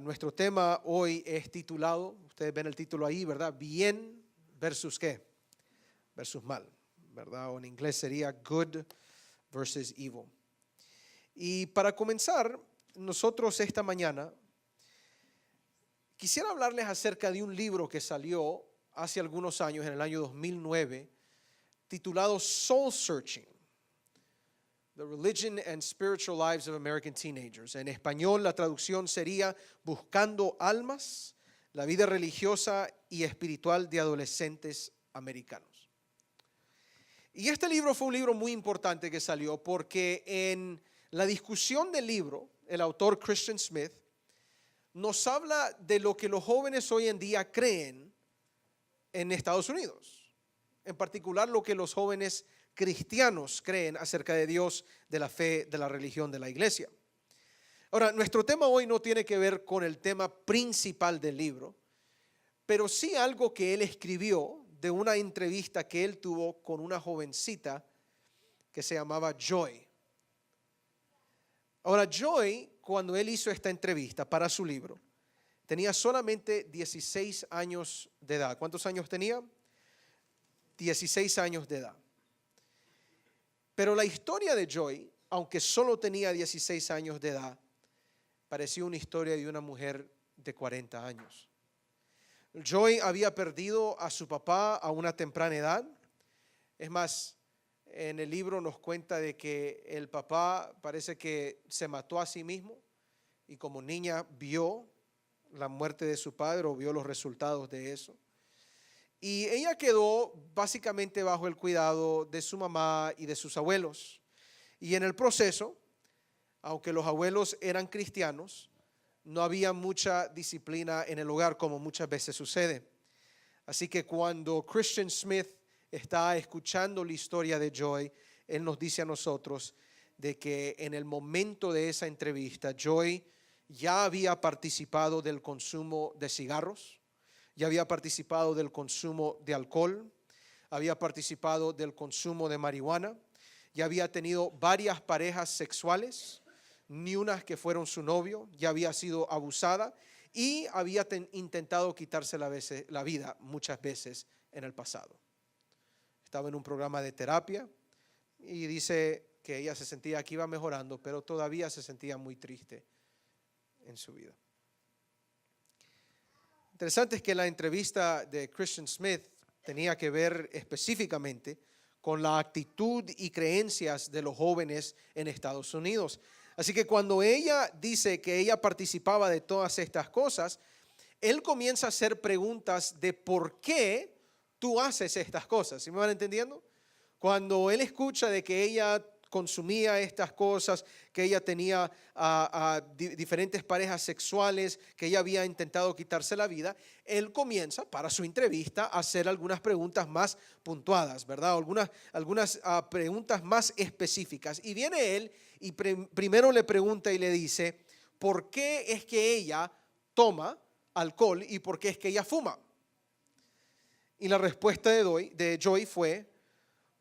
Nuestro tema hoy es titulado, ustedes ven el título ahí, ¿verdad? Bien versus ¿qué? Versus mal, ¿verdad? O en inglés sería good versus evil. Y para comenzar, nosotros esta mañana quisiera hablarles acerca de un libro que salió hace algunos años, en el año 2009, titulado Soul Searching: The Religion and Spiritual Lives of American Teenagers. En español, la traducción sería Buscando almas, la vida religiosa y espiritual de adolescentes americanos. Y este libro fue un libro muy importante que salió porque en la discusión del libro, el autor Christian Smith nos habla de lo que los jóvenes hoy en día creen en Estados Unidos. En particular, lo que los jóvenes cristianos creen acerca de Dios, de la fe, de la religión, de la iglesia. Ahora, nuestro tema hoy no tiene que ver con el tema principal del libro, pero sí algo que él escribió de una entrevista que él tuvo con una jovencita que se llamaba Joy. Ahora, Joy, cuando él hizo esta entrevista para su libro, tenía solamente 16 años de edad. ¿Cuántos años tenía? 16 años de edad. Pero la historia de Joy, aunque solo tenía 16 años de edad, parecía una historia de una mujer de 40 años. Joy había perdido a su papá a una temprana edad. Es más, en el libro nos cuenta de que el papá parece que se mató a sí mismo y como niña vio la muerte de su padre o vio los resultados de eso. Y ella quedó básicamente bajo el cuidado de su mamá y de sus abuelos. Y en el proceso, aunque los abuelos eran cristianos, no había mucha disciplina en el hogar, como muchas veces sucede. Así que cuando Christian Smith está escuchando la historia de Joy, él nos dice a nosotros de que en el momento de esa entrevista, Joy ya había participado del consumo de cigarros, ya había participado del consumo de alcohol, había participado del consumo de marihuana, ya había tenido varias parejas sexuales, ni unas que fueron su novio, ya había sido abusada y había intentado quitarse la vida muchas veces en el pasado. Estaba en un programa de terapia y dice que ella se sentía que iba mejorando, pero todavía se sentía muy triste en su vida. Interesante es que la entrevista de Christian Smith tenía que ver específicamente con la actitud y creencias de los jóvenes en Estados Unidos. Así que cuando ella dice que ella participaba de todas estas cosas, él comienza a hacer preguntas de por qué tú haces estas cosas. ¿Sí me van entendiendo? Cuando él escucha de que ella consumía estas cosas, que ella tenía diferentes parejas sexuales, que ella había intentado quitarse la vida, él comienza para su entrevista a hacer algunas preguntas más puntuadas, ¿verdad? Algunas preguntas más específicas. Y viene él y primero le pregunta y le dice, ¿por qué es que ella toma alcohol y por qué es que ella fuma? Y la respuesta de Joy fue,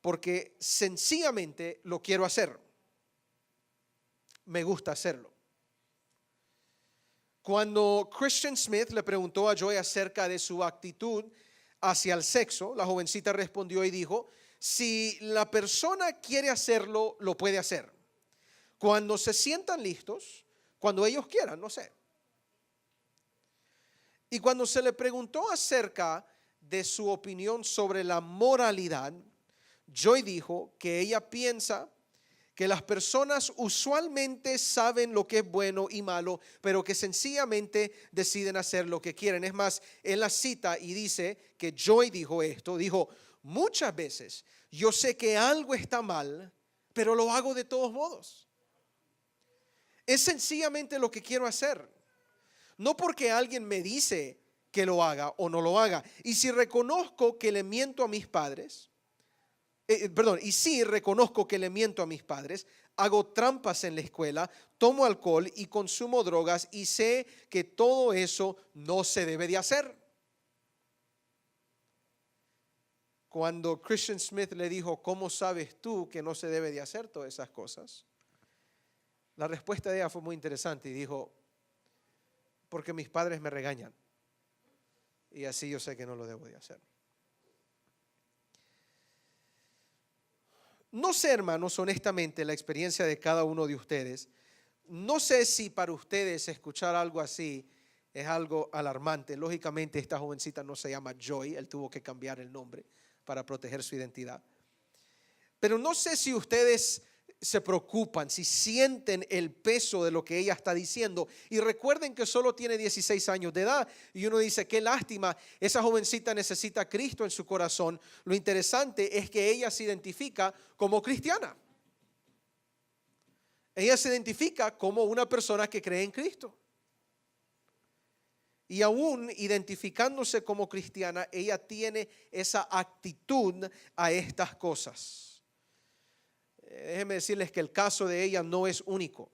porque sencillamente lo quiero hacer. Me gusta hacerlo. Cuando Christian Smith le preguntó a Joy acerca de su actitud hacia el sexo, la jovencita respondió y dijo, si la persona quiere hacerlo, lo puede hacer. Cuando se sientan listos, cuando ellos quieran, no sé. Y cuando se le preguntó acerca de su opinión sobre la moralidad, Joy dijo que ella piensa que las personas usualmente saben lo que es bueno y malo, pero que sencillamente deciden hacer lo que quieren. Es más, él la cita y dice que Joy dijo esto, dijo, muchas veces yo sé que algo está mal, pero lo hago de todos modos. Es sencillamente lo que quiero hacer. No porque alguien me dice que lo haga o no lo haga. Y si reconozco que le miento a mis padres, y si reconozco que le miento a mis padres, hago trampas en la escuela, tomo alcohol y consumo drogas y sé que todo eso no se debe de hacer. Cuando Christian Smith le dijo, ¿cómo sabes tú que no se debe de hacer todas esas cosas? La respuesta de ella fue muy interesante y dijo, porque mis padres me regañan. Y así yo sé que no lo debo de hacer. No sé, hermanos, honestamente, la experiencia de cada uno de ustedes. No sé si para ustedes escuchar algo así es algo alarmante. Lógicamente, esta jovencita no se llama Joy. Él tuvo que cambiar el nombre para proteger su identidad. Pero no sé si ustedes se preocupan, si sienten el peso de lo que ella está diciendo. Y recuerden que solo tiene 16 años de edad. Y uno dice, qué lástima, esa jovencita necesita a Cristo en su corazón. Lo interesante es que ella se identifica como cristiana. Ella se identifica como una persona que cree en Cristo. Y aún identificándose como cristiana, ella tiene esa actitud a estas cosas. Déjenme decirles que el caso de ella no es único.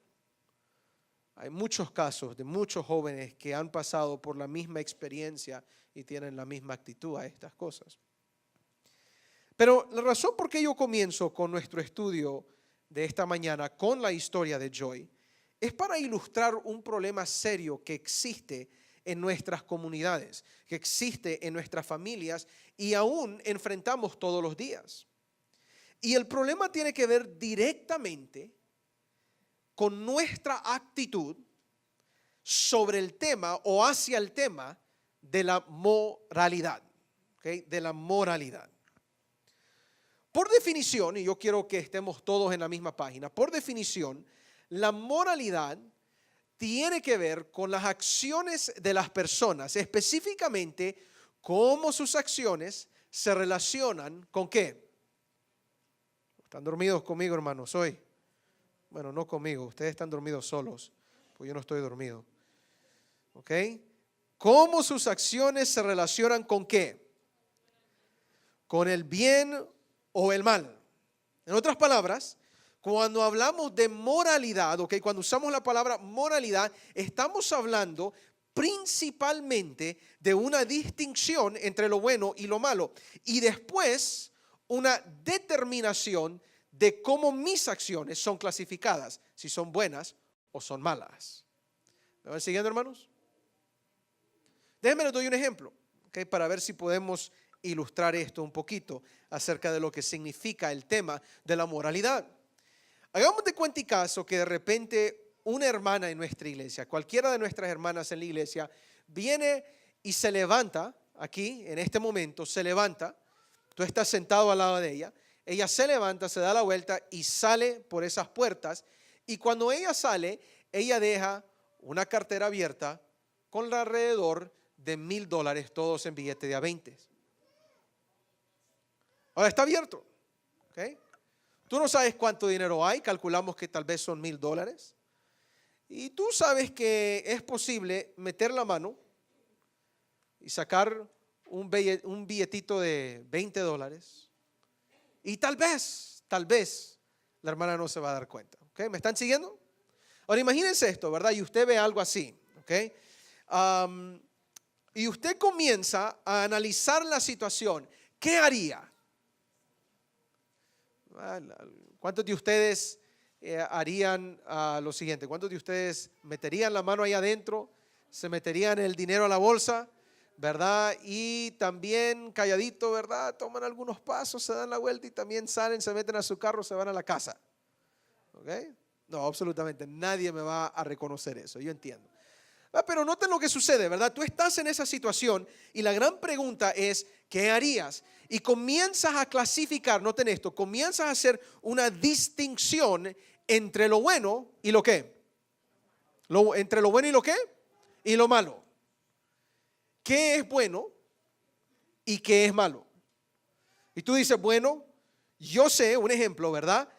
Hay muchos casos de muchos jóvenes que han pasado por la misma experiencia y tienen la misma actitud a estas cosas. Pero la razón por qué yo comienzo con nuestro estudio de esta mañana con la historia de Joy es para ilustrar un problema serio que existe en nuestras comunidades, que existe en nuestras familias y aún enfrentamos todos los días. Y el problema tiene que ver directamente con nuestra actitud sobre el tema o hacia el tema de la moralidad, ¿okay? De la moralidad. Por definición, y yo quiero que estemos todos en la misma página, por definición, la moralidad tiene que ver con las acciones de las personas, específicamente cómo sus acciones se relacionan con ¿qué? ¿Están dormidos conmigo, hermanos, hoy? Bueno, no conmigo, ustedes están dormidos solos, pues yo no estoy dormido. ¿Ok? ¿Cómo sus acciones se relacionan con qué? Con el bien o el mal. En otras palabras, cuando hablamos de moralidad, ¿ok? Cuando usamos la palabra moralidad, estamos hablando principalmente de una distinción entre lo bueno y lo malo. Y después una determinación de cómo mis acciones son clasificadas, si son buenas o son malas. ¿Me van siguiendo, hermanos? Déjenme les doy un ejemplo, ¿okay? Para ver si podemos ilustrar esto un poquito acerca de lo que significa el tema de la moralidad. Hagamos de cuenta y caso que de repente una hermana en nuestra iglesia, cualquiera de nuestras hermanas en la iglesia, viene y se levanta aquí, en este momento, se levanta. Tú estás sentado al lado de ella. Ella se levanta, se da la vuelta y sale por esas puertas. Y cuando ella sale, ella deja una cartera abierta con alrededor de $1,000, todos en billete de a 20. Ahora está abierto. ¿Okay? Tú no sabes cuánto dinero hay. Calculamos que tal vez son $1,000. Y tú sabes que es posible meter la mano y sacar un billetito de $20 y tal vez la hermana no se va a dar cuenta. ¿Okay? ¿Me están siguiendo? Ahora imagínense esto, ¿verdad? Y usted ve algo así, ¿okay? Y usted comienza a analizar la situación. ¿Qué haría? ¿Cuántos de ustedes harían lo siguiente? ¿Cuántos de ustedes meterían la mano ahí adentro? ¿Se meterían el dinero a la bolsa? ¿Verdad? Y también calladito, ¿verdad? Toman algunos pasos, se dan la vuelta y también salen, se meten a su carro, se van a la casa. ¿Ok? No, absolutamente nadie me va a reconocer eso, yo entiendo. Pero noten lo que sucede, ¿verdad? Tú estás en esa situación y la gran pregunta es, ¿qué harías? Y comienzas a clasificar, noten esto, comienzas a hacer una distinción entre lo bueno y lo qué. Entre lo bueno y lo qué y lo malo. ¿Qué es bueno y qué es malo? Y tú dices, bueno, yo sé, un ejemplo, ¿verdad?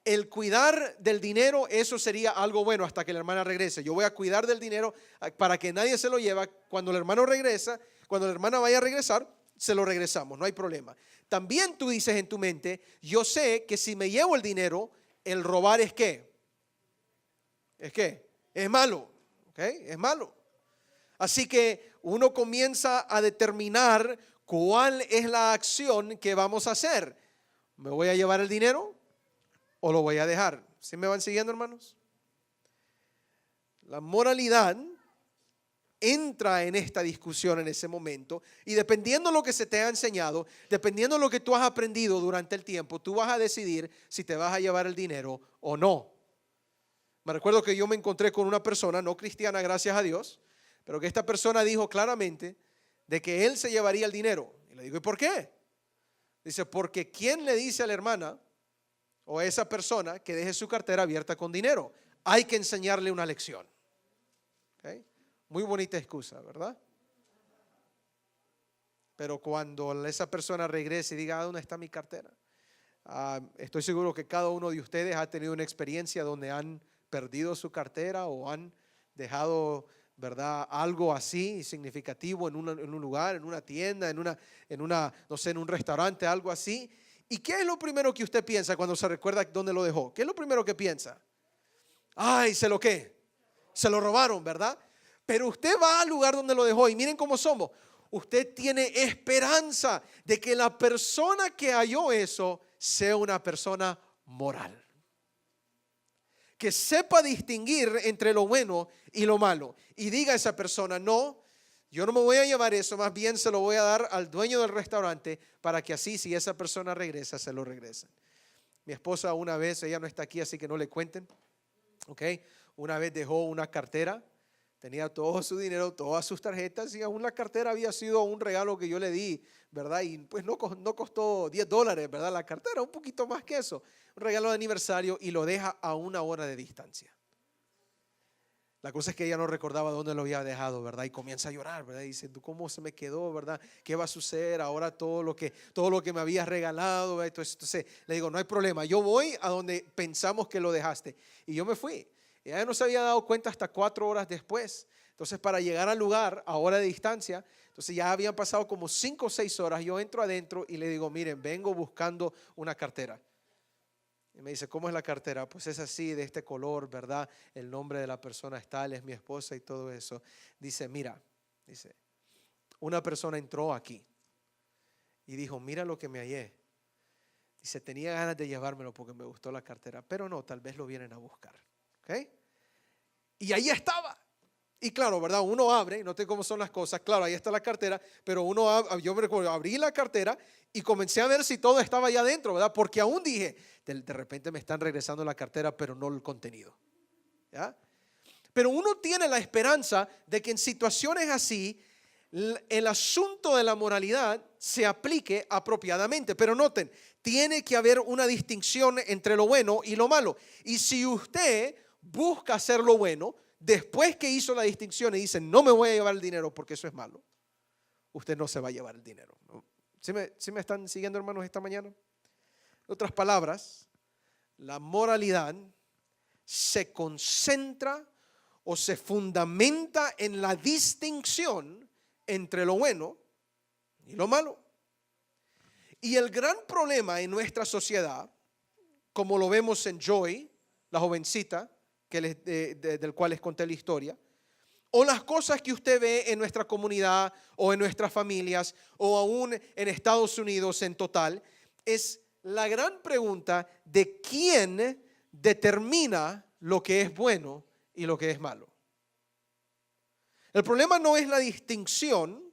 El cuidar del dinero, eso sería algo bueno hasta que la hermana regrese. Yo voy a cuidar del dinero para que nadie se lo lleve. Cuando el hermano regresa, cuando la hermana vaya a regresar, se lo regresamos, no hay problema. También tú dices en tu mente, yo sé que si me llevo el dinero, el robar es ¿qué? ¿Es qué? Es malo, ¿ok? Es malo. Así que uno comienza a determinar cuál es la acción que vamos a hacer. ¿Me voy a llevar el dinero o lo voy a dejar? ¿Sí me van siguiendo, hermanos? La moralidad entra en esta discusión en ese momento, y dependiendo de lo que se te ha enseñado, dependiendo de lo que tú has aprendido durante el tiempo, tú vas a decidir si te vas a llevar el dinero o no. Me recuerdo que yo me encontré con una persona, no cristiana, gracias a Dios, pero que esta persona dijo claramente de que él se llevaría el dinero. Y le digo, ¿y por qué? Dice, porque ¿quién le dice a la hermana o a esa persona que deje su cartera abierta con dinero? Hay que enseñarle una lección. ¿Okay? Muy bonita excusa, ¿verdad? Pero cuando esa persona regrese y diga, ¿dónde está mi cartera? Estoy seguro que cada uno de ustedes ha tenido una experiencia donde han perdido su cartera o han dejado, ¿verdad?, algo así significativo en un lugar, en una tienda, en una, no sé, en un restaurante, algo así. ¿Y qué es lo primero que usted piensa cuando se recuerda dónde lo dejó? ¿Qué es lo primero que piensa? Ay, ¿se lo qué? Se lo robaron, ¿verdad? Pero usted va al lugar donde lo dejó y miren cómo somos. Usted tiene esperanza de que la persona que halló eso sea una persona moral, que sepa distinguir entre lo bueno y lo malo, y diga a esa persona, no, yo no me voy a llevar eso, más bien se lo voy a dar al dueño del restaurante para que así, si esa persona regresa, se lo regresen. Mi esposa una vez, ella no está aquí, así que no le cuenten, ¿ok? Una vez dejó una cartera, tenía todo su dinero, todas sus tarjetas, y aún la cartera había sido un regalo que yo le di, ¿verdad? Y pues no costó $10, ¿verdad? La cartera, un poquito más que eso, un regalo de aniversario, y lo deja a 1 hora de distancia. La cosa es que ella no recordaba dónde lo había dejado, ¿verdad? Y comienza a llorar, ¿verdad? Y dice, ¿tú cómo se me quedó, verdad? ¿Qué va a suceder ahora todo lo que me habías regalado, ¿verdad? Entonces le digo, no hay problema, yo voy a donde pensamos que lo dejaste. Y yo me fui. Ella no se había dado cuenta hasta 4 horas después. Entonces, para llegar al lugar a hora de distancia, entonces ya habían pasado como 5 o 6 horas. Yo entro adentro y le digo, miren, vengo buscando una cartera. Y me dice, ¿cómo es la cartera? Pues es así, de este color, ¿verdad? El nombre de la persona es tal, es mi esposa y todo eso. Dice, mira, dice, una persona entró aquí y dijo, mira lo que me hallé. Dice, tenía ganas de llevármelo porque me gustó la cartera, pero no, tal vez lo vienen a buscar. ¿Ok? Y ahí estaba. Y claro, ¿verdad? Uno abre, no sé cómo son las cosas, claro, ahí está la cartera, pero yo me recuerdo, abrí la cartera y comencé a ver si todo estaba allá adentro, ¿verdad? Porque aún dije, de repente me están regresando la cartera, pero no el contenido, ¿ya? Pero uno tiene la esperanza de que en situaciones así, el asunto de la moralidad se aplique apropiadamente. Pero noten, tiene que haber una distinción entre lo bueno y lo malo. Y si usted busca hacer lo bueno, después que hizo la distinción y dice, no me voy a llevar el dinero porque eso es malo, usted no se va a llevar el dinero. ¿Sí me están siguiendo, hermanos, esta mañana? En otras palabras, la moralidad se concentra o se fundamenta en la distinción entre lo bueno y lo malo. Y el gran problema en nuestra sociedad, como lo vemos en Joy, la jovencita del cual les conté la historia, o las cosas que usted ve en nuestra comunidad o en nuestras familias o aún en Estados Unidos en total, es la gran pregunta de quién determina lo que es bueno y lo que es malo. El problema no es la distinción,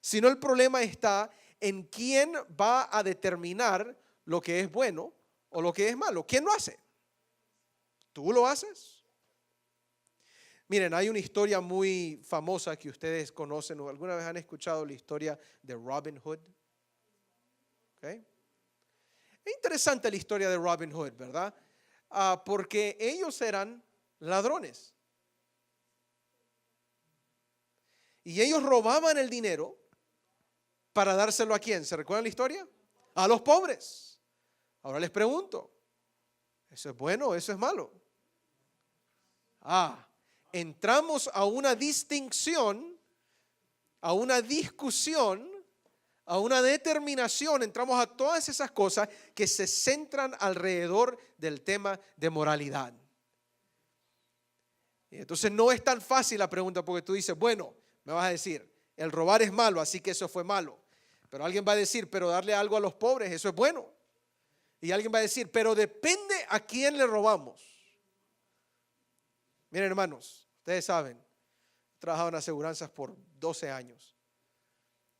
sino el problema está en quién va a determinar lo que es bueno o lo que es malo. ¿Quién lo hace? ¿Tú lo haces? Miren, hay una historia muy famosa que ustedes conocen o alguna vez han escuchado la historia de Robin Hood. ¿Okay? Es interesante la historia de Robin Hood, ¿verdad? Porque ellos eran ladrones. Y ellos robaban el dinero para dárselo ¿a quién? ¿Se recuerdan la historia? A los pobres. Ahora les pregunto, ¿eso es bueno o eso es malo? Entramos a una distinción, a una discusión, a una determinación, entramos a todas esas cosas que se centran alrededor del tema de moralidad. Y entonces no es tan fácil la pregunta porque tú dices, bueno, me vas a decir, el robar es malo, así que eso fue malo. Pero alguien va a decir, pero darle algo a los pobres, eso es bueno. Y alguien va a decir, pero depende a quién le robamos. Miren, hermanos, ustedes saben, He trabajado en aseguranzas por 12 años.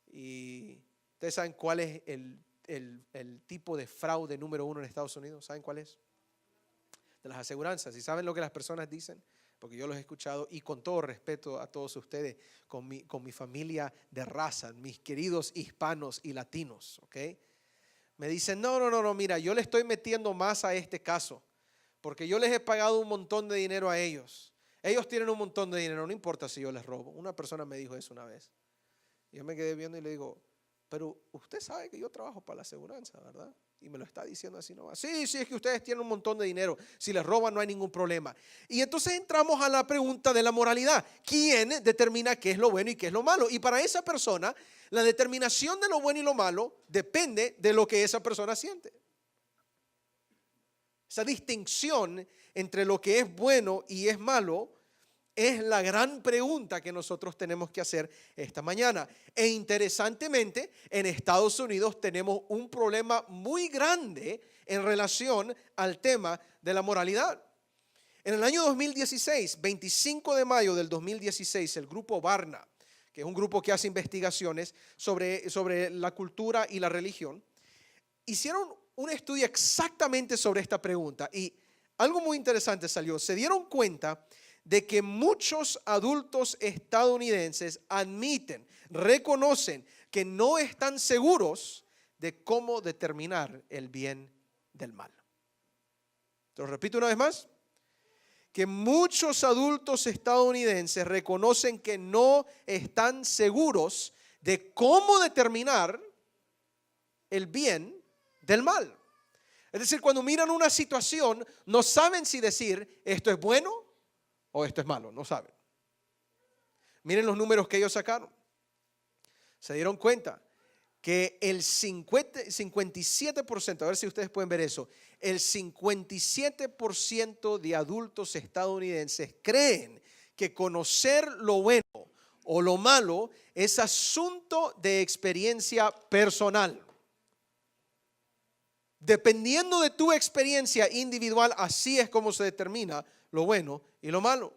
Y ustedes saben cuál es el tipo de fraude número uno en Estados Unidos. ¿Saben cuál es? De las aseguranzas. ¿Y saben lo que las personas dicen? Porque yo los he escuchado, y con todo respeto a todos ustedes, con mi familia de raza, mis queridos hispanos y latinos, ¿ok? Me dicen, no, mira, yo le estoy metiendo más a este caso, porque yo les he pagado un montón de dinero a ellos. Ellos tienen un montón de dinero, no importa si yo les robo. Una persona me dijo eso una vez. Yo me quedé viendo y le digo, pero usted sabe que yo trabajo para la aseguranza, ¿verdad? Y me lo está diciendo así nomás. Sí, es que ustedes tienen un montón de dinero. Si les roban no hay ningún problema. Y entonces entramos a la pregunta de la moralidad. ¿Quién determina qué es lo bueno y qué es lo malo? Y para esa persona, la determinación de lo bueno y lo malo depende de lo que esa persona siente. Esa distinción entre lo que es bueno y es malo es la gran pregunta que nosotros tenemos que hacer esta mañana. E interesantemente, en Estados Unidos tenemos un problema muy grande en relación al tema de la moralidad. En el año 2016, 25 de mayo del 2016, el grupo Barna, que es un grupo que hace investigaciones sobre la cultura y la religión, hicieron un estudio exactamente sobre esta pregunta. Y algo muy interesante salió. Se dieron cuenta de que muchos adultos estadounidenses admiten, reconocen que no están seguros de cómo determinar el bien del mal. Te lo repito una vez más, que muchos adultos estadounidenses reconocen que no están seguros de cómo determinar el bien del mal. Es decir, cuando miran una situación, no saben si decir esto es bueno o esto es malo, no saben. Miren los números que ellos sacaron. Se dieron cuenta que el 57%, a ver si ustedes pueden ver eso, el 57% de adultos estadounidenses creen que conocer lo bueno o lo malo es asunto de experiencia personal. Dependiendo de tu experiencia individual, así es como se determina lo bueno y lo malo.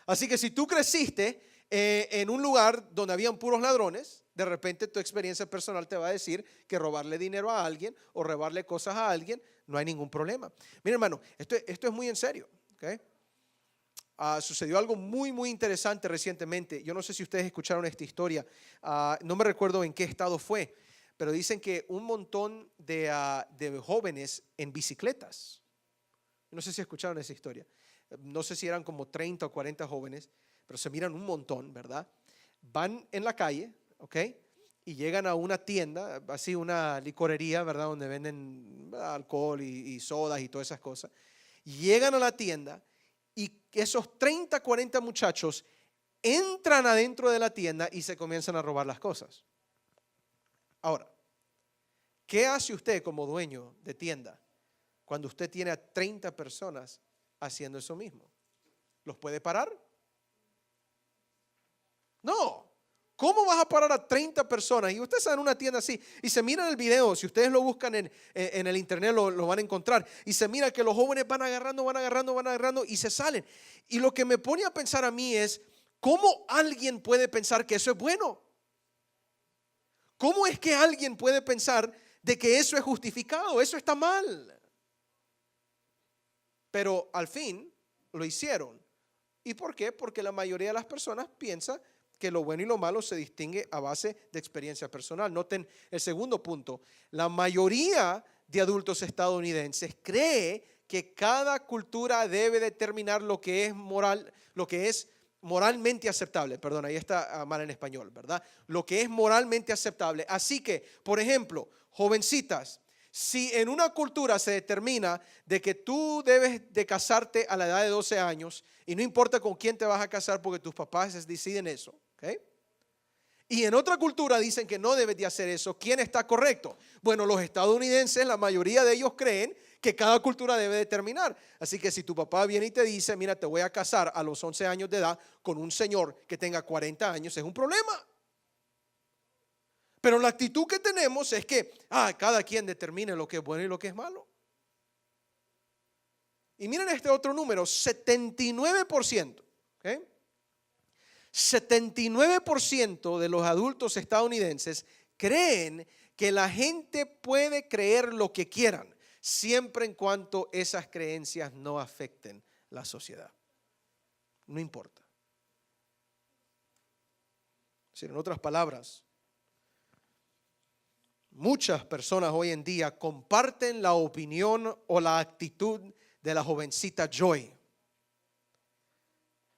Así que si tú creciste en un lugar donde habían puros ladrones, de repente tu experiencia personal te va a decir que robarle dinero a alguien o robarle cosas a alguien no hay ningún problema. Mira, hermano, esto es muy en serio, ¿okay? Sucedió algo muy, muy interesante recientemente. Yo no sé si ustedes escucharon esta historia. No me recuerdo en qué estado fue, pero dicen que un montón de jóvenes en bicicletas. No sé si escucharon esa historia. No sé si eran como 30 o 40 jóvenes, pero se miran un montón, ¿verdad? Van en la calle, ¿ok? Y llegan a una tienda, así una licorería, ¿verdad? Donde venden alcohol y sodas y todas esas cosas. Llegan a la tienda y esos 30, 40 muchachos entran adentro de la tienda y se comienzan a robar las cosas. Ahora, ¿qué hace usted como dueño de tienda cuando usted tiene a 30 personas haciendo eso mismo? ¿Los puede parar? No. ¿Cómo vas a parar a 30 personas? Y ustedes saben una tienda así, y se miran el video, si ustedes lo buscan en el internet lo van a encontrar, y se mira que los jóvenes van agarrando y se salen. Y lo que me pone a pensar a mí es, ¿cómo alguien puede pensar que eso es bueno? ¿Cómo es que alguien puede pensar de que eso es justificado? Eso está mal. Pero al fin lo hicieron. ¿Y por qué? Porque la mayoría de las personas piensa que lo bueno y lo malo se distingue a base de experiencia personal. Noten el segundo punto. La mayoría de adultos estadounidenses cree que cada cultura debe determinar lo que es moral, lo que es moralmente aceptable. Perdón, ahí está mal en español, ¿verdad? Lo que es moralmente aceptable. Así que, por ejemplo, jovencitas, si en una cultura se determina de que tú debes de casarte a la edad de 12 años y no importa con quién te vas a casar porque tus papás deciden eso, ¿ok? Y en otra cultura dicen que no debes de hacer eso, ¿quién está correcto? Bueno, los estadounidenses, la mayoría de ellos creen que cada cultura debe determinar. Así que si tu papá viene y te dice, mira, te voy a casar a los 11 años de edad con un señor que tenga 40 años, es un problema. Pero la actitud que tenemos es que cada quien determine lo que es bueno y lo que es malo. Y miren este otro número, 79%. ¿Okay? 79% de los adultos estadounidenses creen que la gente puede creer lo que quieran, siempre en cuanto esas creencias no afecten la sociedad. No importa. En otras palabras, muchas personas hoy en día comparten la opinión o la actitud de la jovencita Joy,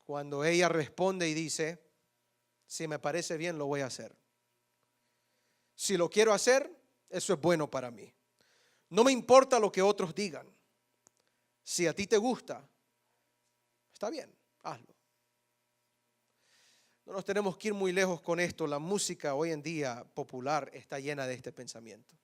cuando ella responde y dice: si me parece bien, lo voy a hacer. Si lo quiero hacer, eso es bueno para mí. No me importa lo que otros digan. Si a ti te gusta, está bien, hazlo. No nos tenemos que ir muy lejos con esto. La música hoy en día popular está llena de este pensamiento.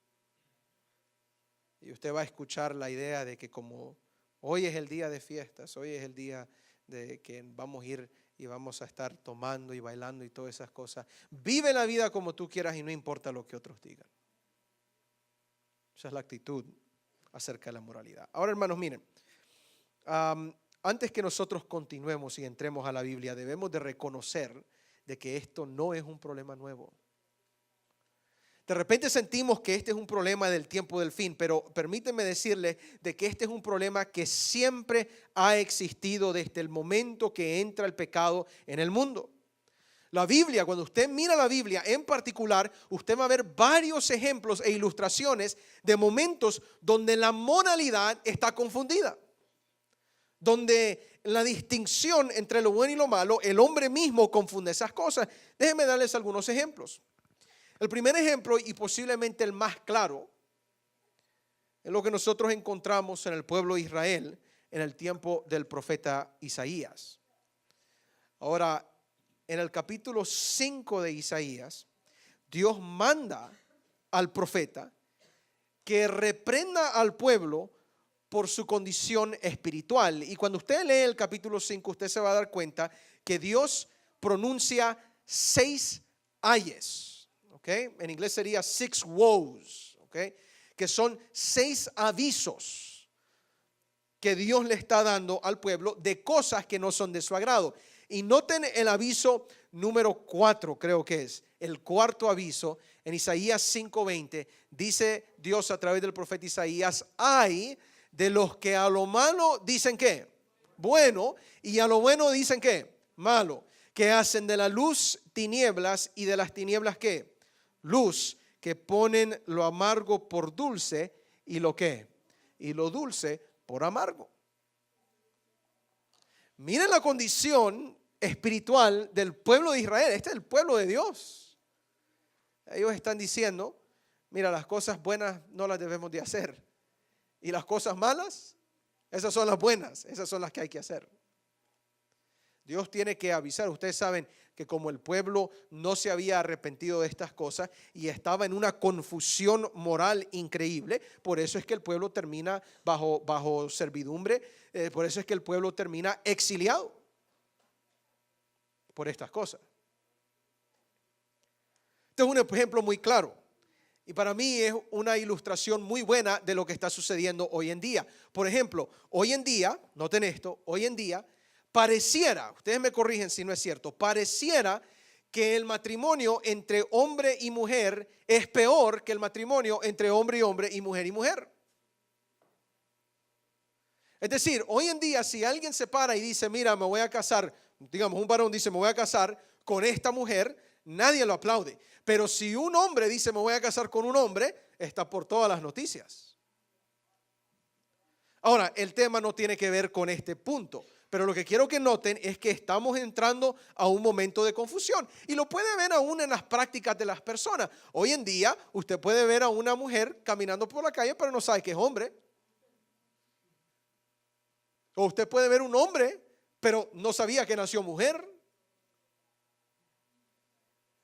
Y usted va a escuchar la idea de que como hoy es el día de fiestas, hoy es el día de que vamos a ir y vamos a estar tomando y bailando y todas esas cosas. Vive la vida como tú quieras y no importa lo que otros digan. Esa es la actitud acerca de la moralidad. Ahora, hermanos, miren, antes que nosotros continuemos y entremos a la Biblia, debemos de reconocer de que esto no es un problema nuevo. De repente sentimos que este es un problema del tiempo del fin, pero permítanme decirles de que este es un problema que siempre ha existido desde el momento que entra el pecado en el mundo. La Biblia, cuando usted mira la Biblia en particular, usted va a ver varios ejemplos e ilustraciones de momentos donde la moralidad está confundida, donde la distinción entre lo bueno y lo malo, el hombre mismo confunde esas cosas. Déjenme darles algunos ejemplos. El primer ejemplo, y posiblemente el más claro, es lo que nosotros encontramos en el pueblo de Israel en el tiempo del profeta Isaías. Ahora, en el capítulo 5 de Isaías, Dios manda al profeta que reprenda al pueblo por su condición espiritual. Y cuando usted lee el capítulo 5, usted se va a dar cuenta que Dios pronuncia 6 ayes. Okay. En inglés sería 6 woes, okay, que son 6 avisos que Dios le está dando al pueblo de cosas que no son de su agrado. Y noten el aviso número 4, creo que es, el cuarto aviso, en Isaías 5:20, dice Dios a través del profeta Isaías: ay de los que a lo malo dicen ¿qué? Bueno, y a lo bueno dicen ¿qué? Malo, que hacen de la luz tinieblas y de las tinieblas ¿qué? Luz, que ponen lo amargo por dulce y lo ¿qué? Y lo dulce por amargo. Miren la condición espiritual del pueblo de Israel. Este es el pueblo de Dios. Ellos están diciendo: mira, las cosas buenas no las debemos de hacer, y las cosas malas, esas son las buenas, esas son las que hay que hacer. Dios tiene que avisar. Ustedes saben que como el pueblo no se había arrepentido de estas cosas y estaba en una confusión moral increíble, por eso es que el pueblo termina bajo servidumbre, por eso es que el pueblo termina exiliado por estas cosas. Este es un ejemplo muy claro y para mí es una ilustración muy buena de lo que está sucediendo hoy en día. Por ejemplo, hoy en día, noten esto, hoy en día pareciera, ustedes me corrigen si no es cierto, pareciera que el matrimonio entre hombre y mujer es peor que el matrimonio entre hombre y hombre y mujer y mujer. Es decir, hoy en día si alguien se para y dice: mira, me voy a casar, digamos un varón dice: me voy a casar con esta mujer, nadie lo aplaude. Pero si un hombre dice: me voy a casar con un hombre, está por todas las noticias. Ahora, el tema no tiene que ver con este punto. Pero lo que quiero que noten es que estamos entrando a un momento de confusión. Y lo puede ver aún en las prácticas de las personas. Hoy en día usted puede ver a una mujer caminando por la calle pero no sabe que es hombre. O usted puede ver un hombre pero no sabía que nació mujer.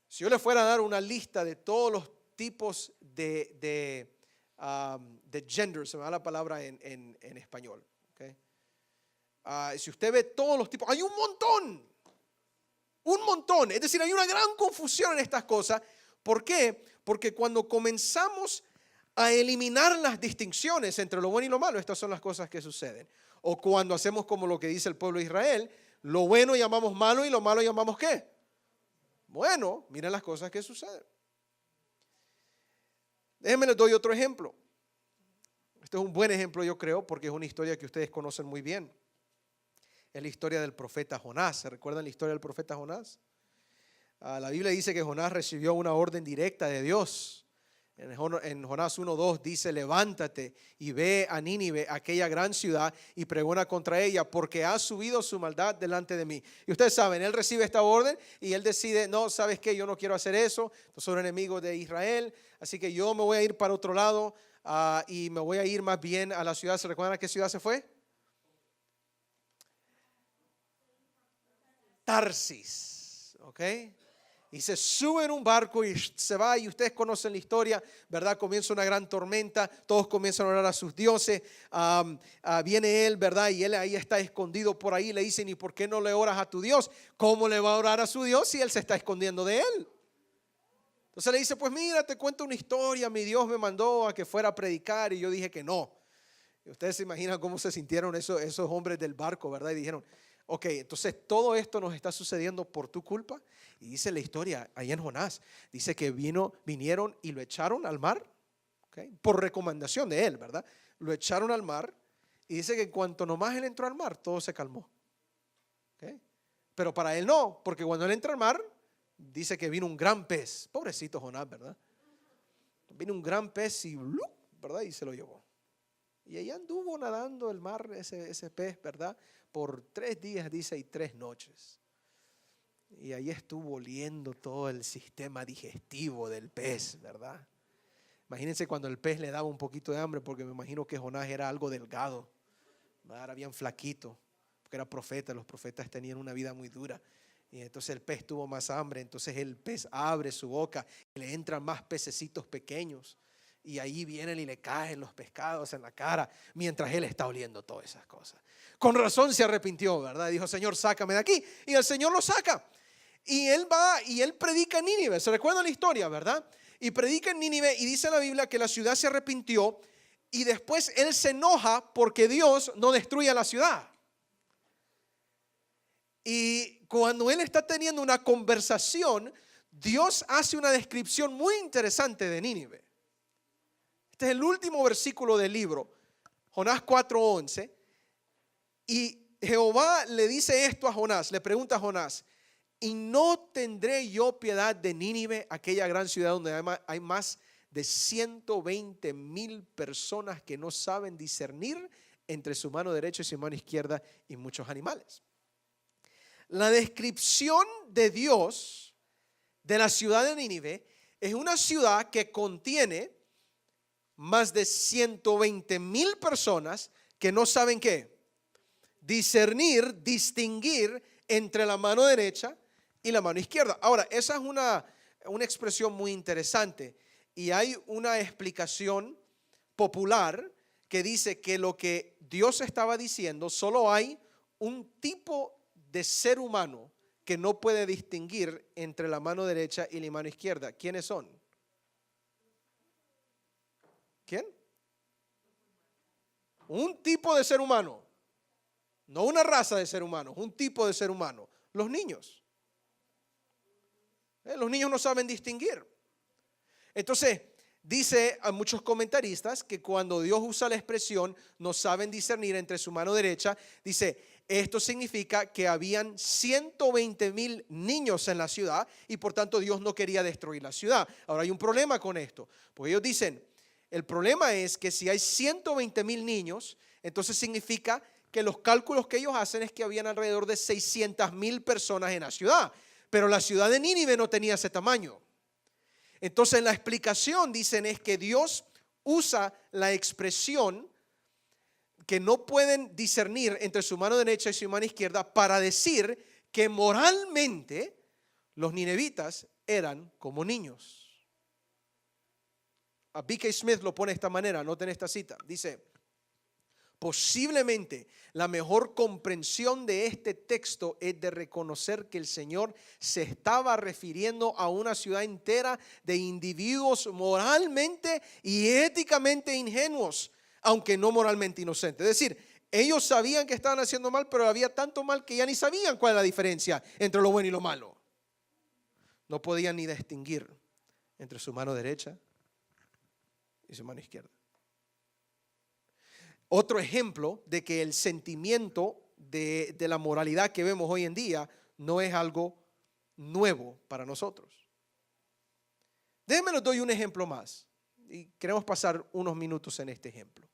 Si yo le fuera a dar una lista de todos los tipos de gender, se me da la palabra en español. Okay. Si usted ve todos los tipos, hay un montón, es decir, hay una gran confusión en estas cosas. ¿Por qué? Porque cuando comenzamos a eliminar las distinciones entre lo bueno y lo malo, estas son las cosas que suceden. O cuando hacemos como lo que dice el pueblo de Israel: lo bueno llamamos malo y lo malo llamamos ¿qué? Bueno, miren las cosas que suceden. Déjenme les doy otro ejemplo. Este es un buen ejemplo, yo creo, porque es una historia que ustedes conocen muy bien. Es la historia del profeta Jonás. ¿Se recuerdan la historia del profeta Jonás? La Biblia dice que Jonás recibió una orden directa de Dios. En Jonás 1:2 dice: levántate y ve a Nínive, aquella gran ciudad, y pregona contra ella, porque ha subido su maldad delante de mí. Y ustedes saben, él recibe esta orden y él decide: no, ¿sabes qué? Yo no quiero hacer eso. Son enemigos de Israel, así que yo me voy a ir para otro lado y me voy a ir más bien a la ciudad. ¿Se recuerdan a qué ciudad se fue? Tarsis, ¿ok? Y se sube en un barco y se va, y ustedes conocen la historia, ¿verdad? Comienza una gran tormenta, todos comienzan a orar a sus dioses, viene él, ¿verdad? Y él ahí está escondido por ahí, le dicen: ¿y por qué no le oras a tu Dios? ¿Cómo le va a orar a su Dios si él se está escondiendo de él? Entonces le dice: pues mira, te cuento una historia, mi Dios me mandó a que fuera a predicar y yo dije que no. Y ustedes se imaginan cómo se sintieron esos hombres del barco, ¿verdad? Y dijeron: ok, entonces todo esto nos está sucediendo por tu culpa. Y dice la historia ahí en Jonás, dice que vinieron y lo echaron al mar, ¿okay? Por recomendación de él, ¿verdad? Lo echaron al mar y dice que en cuanto nomás él entró al mar, todo se calmó, ¿okay? Pero para él no, porque cuando él entra al mar, dice que vino un gran pez. Pobrecito Jonás, ¿verdad? Vino un gran pez y, ¿verdad? Y se lo llevó. Y ahí anduvo nadando el mar, ese pez, ¿verdad? Por 3 días, dice, y 3 noches. Y ahí estuvo oliendo todo el sistema digestivo del pez, ¿verdad? Imagínense cuando el pez le daba un poquito de hambre, porque me imagino que Jonás era algo delgado, ¿verdad? Era bien flaquito, porque era profeta. Los profetas tenían una vida muy dura. Y entonces el pez tuvo más hambre. Entonces el pez abre su boca y le entran más pececitos pequeños. Y ahí vienen y le caen los pescados en la cara mientras él está oliendo todas esas cosas. Con razón se arrepintió, ¿verdad? Dijo: Señor, sácame de aquí. Y el Señor lo saca. Y él va y él predica en Nínive. ¿Se recuerdan la historia, verdad? Y predica en Nínive y dice la Biblia que la ciudad se arrepintió. Y después él se enoja porque Dios no destruye la ciudad. Y cuando él está teniendo una conversación, Dios hace una descripción muy interesante de Nínive. Este es el último versículo del libro, Jonás 4:11. Y Jehová le dice esto a Jonás, le pregunta a Jonás: ¿y no tendré yo piedad de Nínive, aquella gran ciudad donde hay más de 120,000 personas que no saben discernir entre su mano derecha y su mano izquierda, y muchos animales? La descripción de Dios de la ciudad de Nínive es una ciudad que contiene más de 120,000 personas que no saben qué: discernir, distinguir entre la mano derecha y la mano izquierda. Ahora, esa es una expresión muy interesante, y hay una explicación popular que dice que lo que Dios estaba diciendo: solo hay un tipo de ser humano que no puede distinguir entre la mano derecha y la mano izquierda. ¿Quiénes son? ¿Quién? Un tipo de ser humano, no una raza de ser humano, un tipo de ser humano: los niños. Los niños no saben distinguir. Entonces, dice a muchos comentaristas que cuando Dios usa la expresión no saben discernir entre su mano derecha, dice: esto significa que habían 120,000 niños en la ciudad y por tanto Dios no quería destruir la ciudad. Ahora hay un problema con esto, porque ellos dicen: el problema es que si hay 120,000 niños, entonces significa que los cálculos que ellos hacen es que habían alrededor de 600,000 personas en la ciudad. Pero la ciudad de Nínive no tenía ese tamaño. Entonces la explicación, dicen, es que Dios usa la expresión que no pueden discernir entre su mano derecha y su mano izquierda para decir que moralmente los ninevitas eran como niños. A B.K. Smith lo pone de esta manera, noten esta cita, dice: posiblemente la mejor comprensión de este texto es de reconocer que el Señor se estaba refiriendo a una ciudad entera de individuos moralmente y éticamente ingenuos, aunque no moralmente inocentes. Es decir, ellos sabían que estaban haciendo mal, pero había tanto mal que ya ni sabían cuál es la diferencia entre lo bueno y lo malo. no podían ni distinguir entre su mano derecha y su mano izquierda. Otro ejemplo de que el sentimiento de la moralidad que vemos hoy en día no es algo nuevo para nosotros. Déjenme les doy un ejemplo más. Y queremos pasar unos minutos en este ejemplo.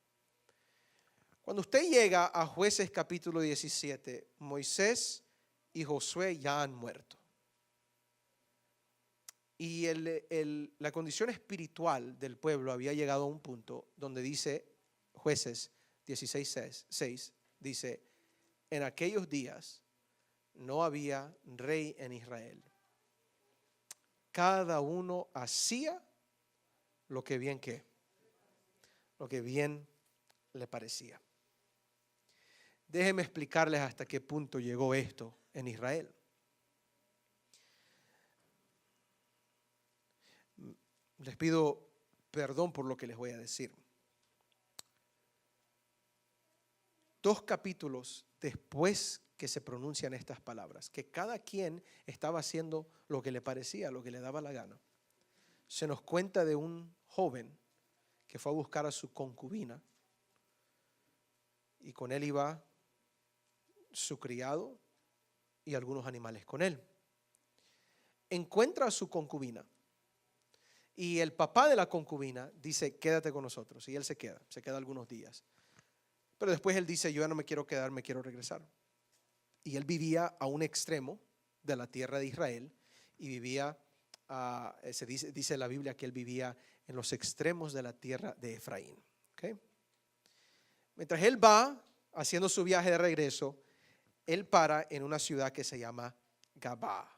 Cuando usted llega a Jueces capítulo 17, Moisés y Josué ya han muerto. Y la condición espiritual del pueblo había llegado a un punto donde dice Jueces 16:6, dice, en aquellos días no había rey en Israel. Cada uno hacía lo que bien le parecía. Déjenme explicarles hasta qué punto llegó esto en Israel. Les pido perdón por lo que les voy a decir. 2 capítulos después que se pronuncian estas palabras, que cada quien estaba haciendo lo que le parecía, lo que le daba la gana, se nos cuenta de un joven que fue a buscar a su concubina y con él iba su criado y algunos animales con él. Encuentra a su concubina y el papá de la concubina dice, quédate con nosotros, y él se queda algunos días. Pero después él dice, yo ya no me quiero quedar, me quiero regresar. Y él vivía a un extremo de la tierra de Israel y vivía, dice la Biblia que él vivía en los extremos de la tierra de Efraín. ¿Okay? Mientras él va haciendo su viaje de regreso, él para en una ciudad que se llama Gabá.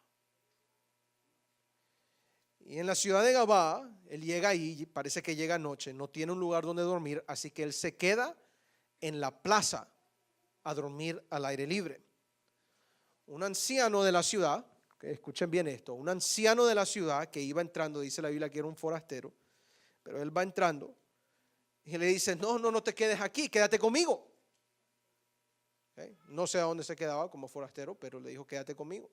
Y en la ciudad de Gabá, él llega ahí, parece que llega anoche, no tiene un lugar donde dormir, así que él se queda en la plaza a dormir al aire libre. Un anciano de la ciudad, que escuchen bien esto, un anciano de la ciudad que iba entrando, dice la Biblia que era un forastero, pero él va entrando y le dice, no te quedes aquí, quédate conmigo. ¿Okay? No sé a dónde se quedaba como forastero, pero le dijo, quédate conmigo.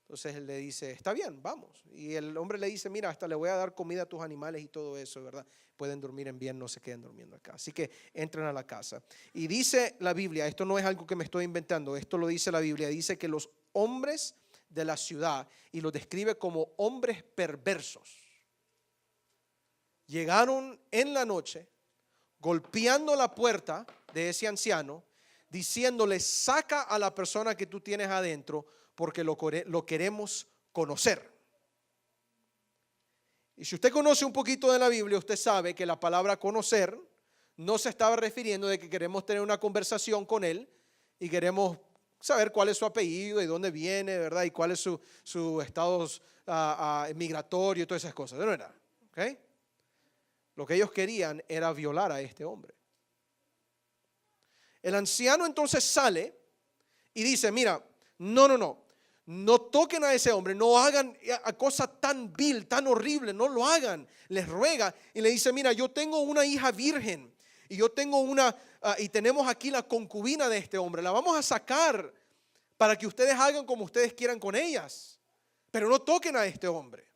Entonces él le dice, está bien, vamos. Y el hombre le dice, mira, hasta le voy a dar comida a tus animales y todo eso, ¿verdad? Pueden dormir en bien, no se queden durmiendo acá. Así que entran a la casa. Y dice la Biblia, esto no es algo que me estoy inventando, esto lo dice la Biblia, dice que los hombres de la ciudad, y los describe como hombres perversos, llegaron en la noche, golpeando la puerta de ese anciano, diciéndole, saca a la persona que tú tienes adentro, porque lo queremos conocer. Y si usted conoce un poquito de la Biblia, usted sabe que la palabra conocer no se estaba refiriendo de que queremos tener una conversación con él y queremos saber cuál es su apellido y dónde viene, ¿verdad? Y cuál es su estado migratorio y todas esas cosas. No era, ¿ok? Lo que ellos querían era violar a este hombre. El anciano entonces sale y dice, mira, no toquen a ese hombre, no hagan a cosa tan vil, tan horrible, no lo hagan. Les ruega y le dice, mira, yo tengo una hija virgen y yo tengo y tenemos aquí la concubina de este hombre, la vamos a sacar para que ustedes hagan como ustedes quieran con ellas, pero no toquen a este hombre.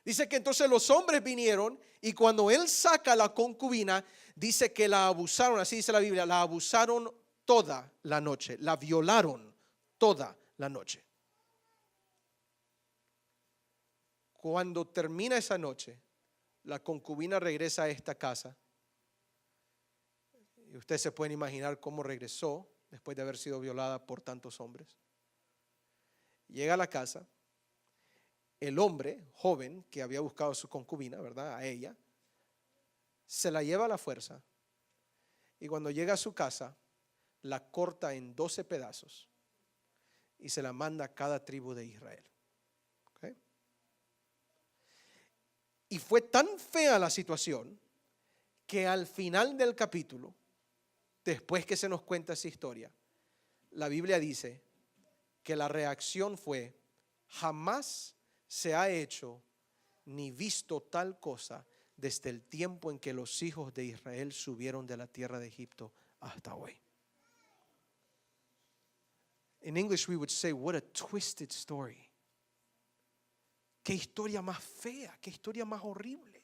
Dice que entonces los hombres vinieron y cuando él saca la concubina, dice que la abusaron, así dice la Biblia, la abusaron toda la noche, la violaron toda la noche. Cuando termina esa noche, la concubina regresa a esta casa. Y ustedes se pueden imaginar cómo regresó después de haber sido violada por tantos hombres. Llega a la casa. El hombre joven que había buscado a su concubina, ¿verdad? A ella, se la lleva a la fuerza. Y cuando llega a su casa, la corta en 12 pedazos. Y se la manda a cada tribu de Israel. ¿Okay? Y fue tan fea la situación que al final del capítulo, después que se nos cuenta esa historia, la Biblia dice que la reacción fue, jamás se ha hecho ni visto tal cosa desde el tiempo en que los hijos de Israel subieron de la tierra de Egipto hasta hoy. In English we would say, what a twisted story. Qué historia más fea, qué historia más horrible.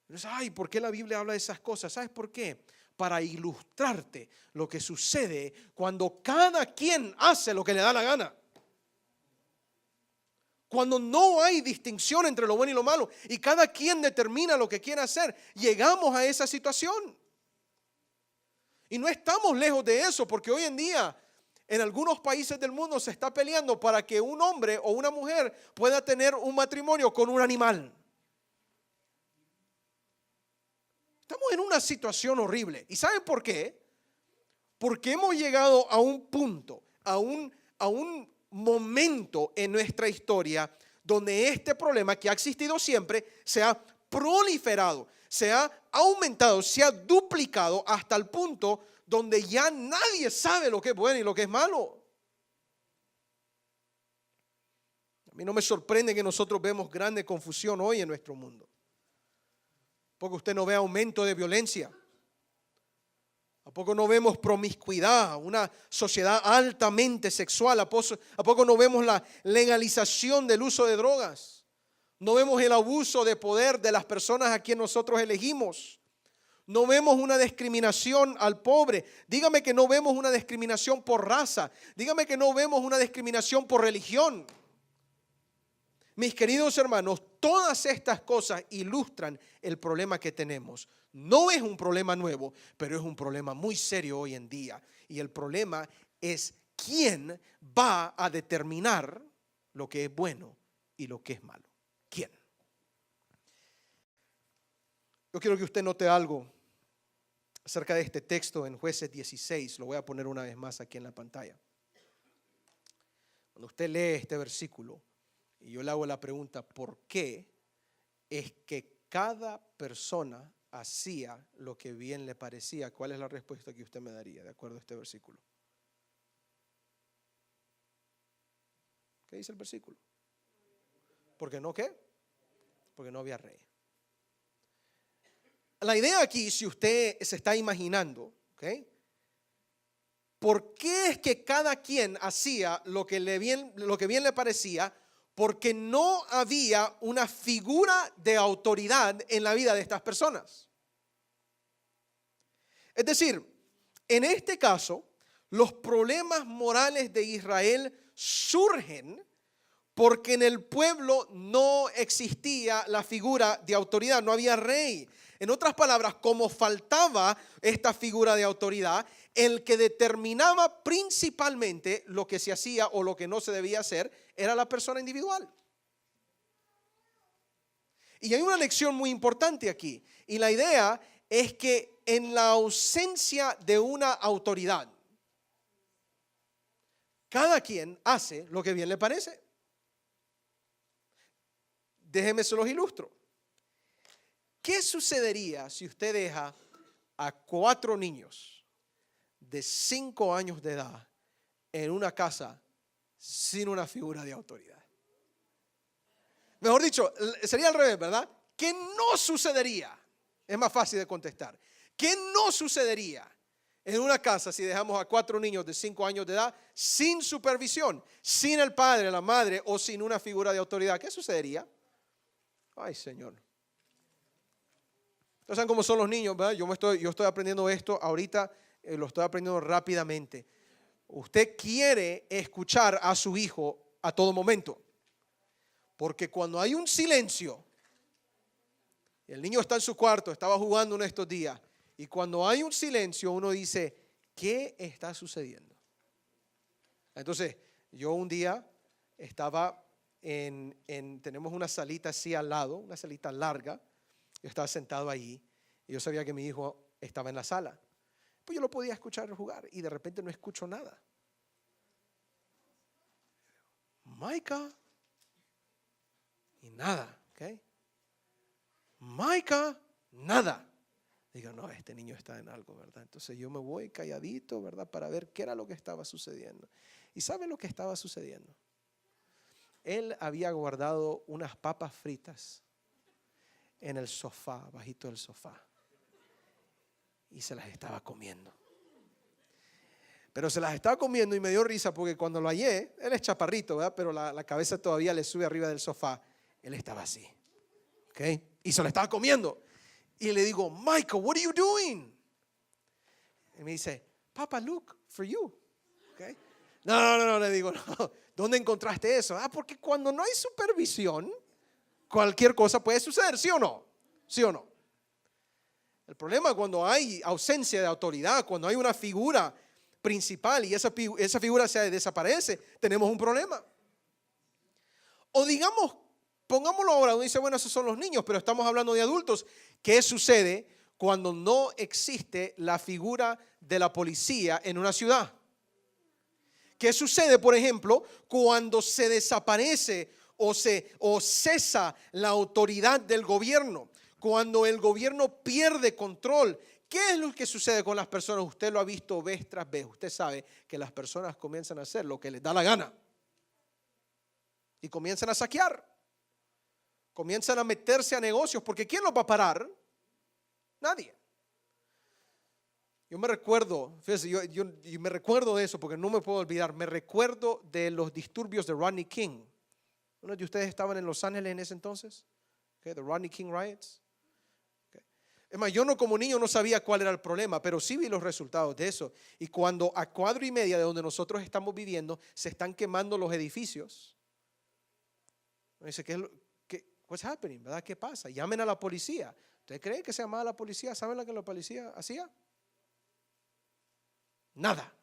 Entonces, ay, ¿por qué la Biblia habla de esas cosas? ¿Sabes por qué? Para ilustrarte lo que sucede cuando cada quien hace lo que le da la gana. Cuando no hay distinción entre lo bueno y lo malo y cada quien determina lo que quiere hacer, llegamos a esa situación. Y no estamos lejos de eso, porque hoy en día en algunos países del mundo se está peleando para que un hombre o una mujer pueda tener un matrimonio con un animal. Estamos en una situación horrible. ¿Y saben por qué? Porque hemos llegado a un punto, a un momento en nuestra historia donde este problema que ha existido siempre se ha proliferado, se ha aumentado, se ha duplicado hasta el punto donde ya nadie sabe lo que es bueno y lo que es malo. A mí no me sorprende que nosotros vemos grande confusión hoy en nuestro mundo. Porque usted no ve aumento de violencia. ¿A poco no vemos promiscuidad, una sociedad altamente sexual? ¿A poco no vemos la legalización del uso de drogas? ¿No vemos el abuso de poder de las personas a quien nosotros elegimos? ¿No vemos una discriminación al pobre? Dígame que no vemos una discriminación por raza. Dígame que no vemos una discriminación por religión. Mis queridos hermanos, todas estas cosas ilustran el problema que tenemos. No es un problema nuevo, pero es un problema muy serio hoy en día. Y el problema es quién va a determinar lo que es bueno y lo que es malo. ¿Quién? Yo quiero que usted note algo acerca de este texto en Jueces 16. Lo voy a poner una vez más aquí en la pantalla. Cuando usted lee este versículo, y yo le hago la pregunta, ¿por qué es que cada persona hacía lo que bien le parecía? ¿Cuál es la respuesta que usted me daría de acuerdo a este versículo? ¿Qué dice el versículo? ¿Por qué no qué? Porque no había rey. La idea aquí, si usted se está imaginando, ¿ok? ¿Por qué es que cada quien hacía lo que bien le parecía? Porque no había una figura de autoridad en la vida de estas personas. Es decir, en este caso, los problemas morales de Israel surgen porque en el pueblo no existía la figura de autoridad, no había rey. En otras palabras, como faltaba esta figura de autoridad, el que determinaba principalmente lo que se hacía o lo que no se debía hacer era la persona individual. Y hay una lección muy importante aquí. Y la idea es que en la ausencia de una autoridad, cada quien hace lo que bien le parece. Déjenme se los ilustro. ¿Qué sucedería si usted deja a 4 niños de 5 años de edad en una casa sin una figura de autoridad? Mejor dicho, sería al revés, ¿verdad? ¿Qué no sucedería? Es más fácil de contestar. ¿Qué no sucedería en una casa si dejamos a 4 niños de 5 años de edad sin supervisión, sin el padre, la madre o sin una figura de autoridad? ¿Qué sucedería? Ay, Señor. Ustedes saben cómo son los niños, ¿verdad? Yo estoy aprendiendo esto ahorita, lo estoy aprendiendo rápidamente. Usted quiere escuchar a su hijo a todo momento. Porque cuando hay un silencio, el niño está en su cuarto, estaba jugando uno de estos días, y cuando hay un silencio uno dice, ¿qué está sucediendo? Entonces, yo un día estaba tenemos una salita así al lado, una salita larga. Yo estaba sentado ahí y yo sabía que mi hijo estaba en la sala. Pues yo lo podía escuchar jugar y de repente no escucho nada. Micah. Y nada, ¿ok? Micah, nada. Digo, no, este niño está en algo, ¿verdad? Entonces yo me voy calladito, ¿verdad? Para ver qué era lo que estaba sucediendo. ¿Y sabe lo que estaba sucediendo? Él había guardado unas papas fritas en el sofá, bajito del sofá. Y se las estaba comiendo. Pero se las estaba comiendo y me dio risa porque cuando lo hallé, él es chaparrito, ¿verdad? Pero la cabeza todavía le sube arriba del sofá. Él estaba así, ¿ok? Y se lo estaba comiendo. Y le digo, Michael, what are you doing? Y me dice, Papa, look, for you. ¿Okay? No, le digo, no. ¿Dónde encontraste eso? Porque cuando no hay supervisión, cualquier cosa puede suceder, ¿sí o no? ¿Sí o no? El problema es cuando hay ausencia de autoridad, cuando hay una figura principal y esa figura se desaparece, tenemos un problema. O digamos, pongámoslo ahora, uno dice, bueno, esos son los niños, pero estamos hablando de adultos. ¿Qué sucede cuando no existe la figura de la policía en una ciudad? ¿Qué sucede, por ejemplo, cuando se desaparece o cesa la autoridad del gobierno? Cuando el gobierno pierde control. ¿Qué es lo que sucede con las personas? Usted lo ha visto vez tras vez. Usted sabe que las personas comienzan a hacer lo que les da la gana. Y comienzan a saquear. Comienzan a meterse a negocios. Porque ¿quién los va a parar? Nadie. Yo me recuerdo, fíjese, yo me recuerdo de eso porque no me puedo olvidar. Me recuerdo de los disturbios de Rodney King. ¿Uno de ustedes estaban en Los Ángeles en ese entonces? Okay, the Rodney King riots. Okay. Es más, yo como niño no sabía cuál era el problema, pero sí vi los resultados de eso. Y cuando a cuadra y media de donde nosotros estamos viviendo se están quemando los edificios, me dice, what's happening? ¿Verdad? ¿Qué pasa? Llamen a la policía. ¿Usted cree que se llamaba a la policía? ¿Saben lo que la policía hacía? Nada.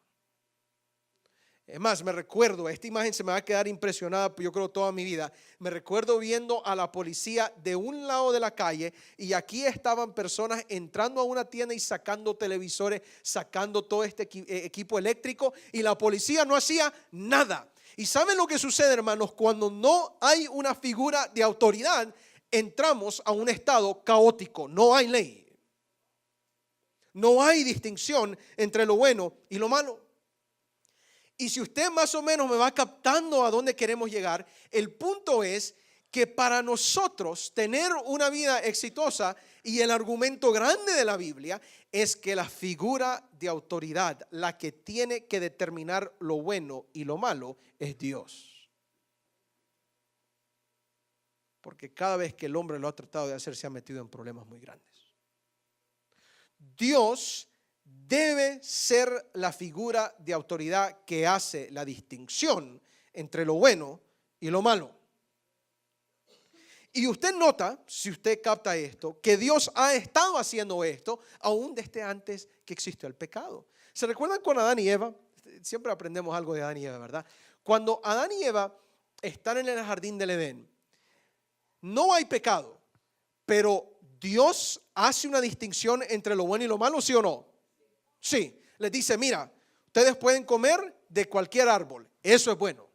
Es más, me recuerdo, esta imagen se me va a quedar impresionada, yo creo toda mi vida. Me recuerdo viendo a la policía de un lado de la calle y aquí estaban personas entrando a una tienda y sacando televisores, sacando todo este equipo eléctrico y la policía no hacía nada. ¿Y saben lo que sucede, hermanos? Cuando no hay una figura de autoridad, entramos a un estado caótico, no hay ley. No hay distinción entre lo bueno y lo malo. Y si usted más o menos me va captando a dónde queremos llegar, el punto es que para nosotros tener una vida exitosa, y el argumento grande de la Biblia es que la figura de autoridad, la que tiene que determinar lo bueno y lo malo, es Dios. Porque cada vez que el hombre lo ha tratado de hacer, se ha metido en problemas muy grandes. Dios debe ser la figura de autoridad que hace la distinción entre lo bueno y lo malo. Y usted nota, si usted capta esto, que Dios ha estado haciendo esto aún desde antes que existió el pecado. ¿Se recuerdan con Adán y Eva? Siempre aprendemos algo de Adán y Eva, ¿verdad? Cuando Adán y Eva están en el jardín del Edén, no hay pecado, pero Dios hace una distinción entre lo bueno y lo malo, ¿sí o no? Sí, les dice, mira, ustedes pueden comer de cualquier árbol, eso es bueno.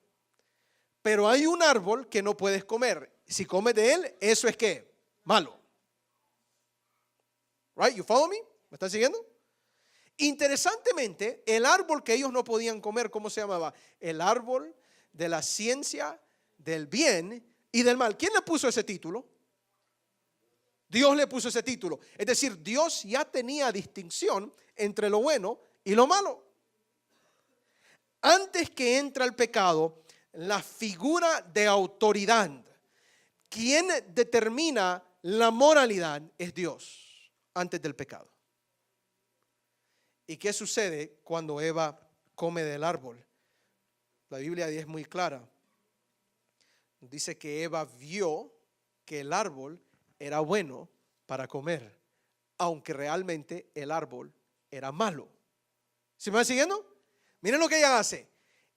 Pero hay un árbol que no puedes comer. Si comes de él, eso es ¿qué? Malo. Right, you follow me? ¿Me están siguiendo? Interesantemente, el árbol que ellos no podían comer, ¿cómo se llamaba? El árbol de la ciencia del bien y del mal. ¿Quién le puso ese título? Dios le puso ese título. Es decir, Dios ya tenía distinción entre lo bueno y lo malo. Antes que entra el pecado, la figura de autoridad, quien determina la moralidad, es Dios antes del pecado. ¿Y qué sucede cuando Eva come del árbol? La Biblia es muy clara. Dice que Eva vio que el árbol era bueno para comer, aunque realmente el árbol era malo. ¿Sí me van siguiendo? Miren lo que ella hace.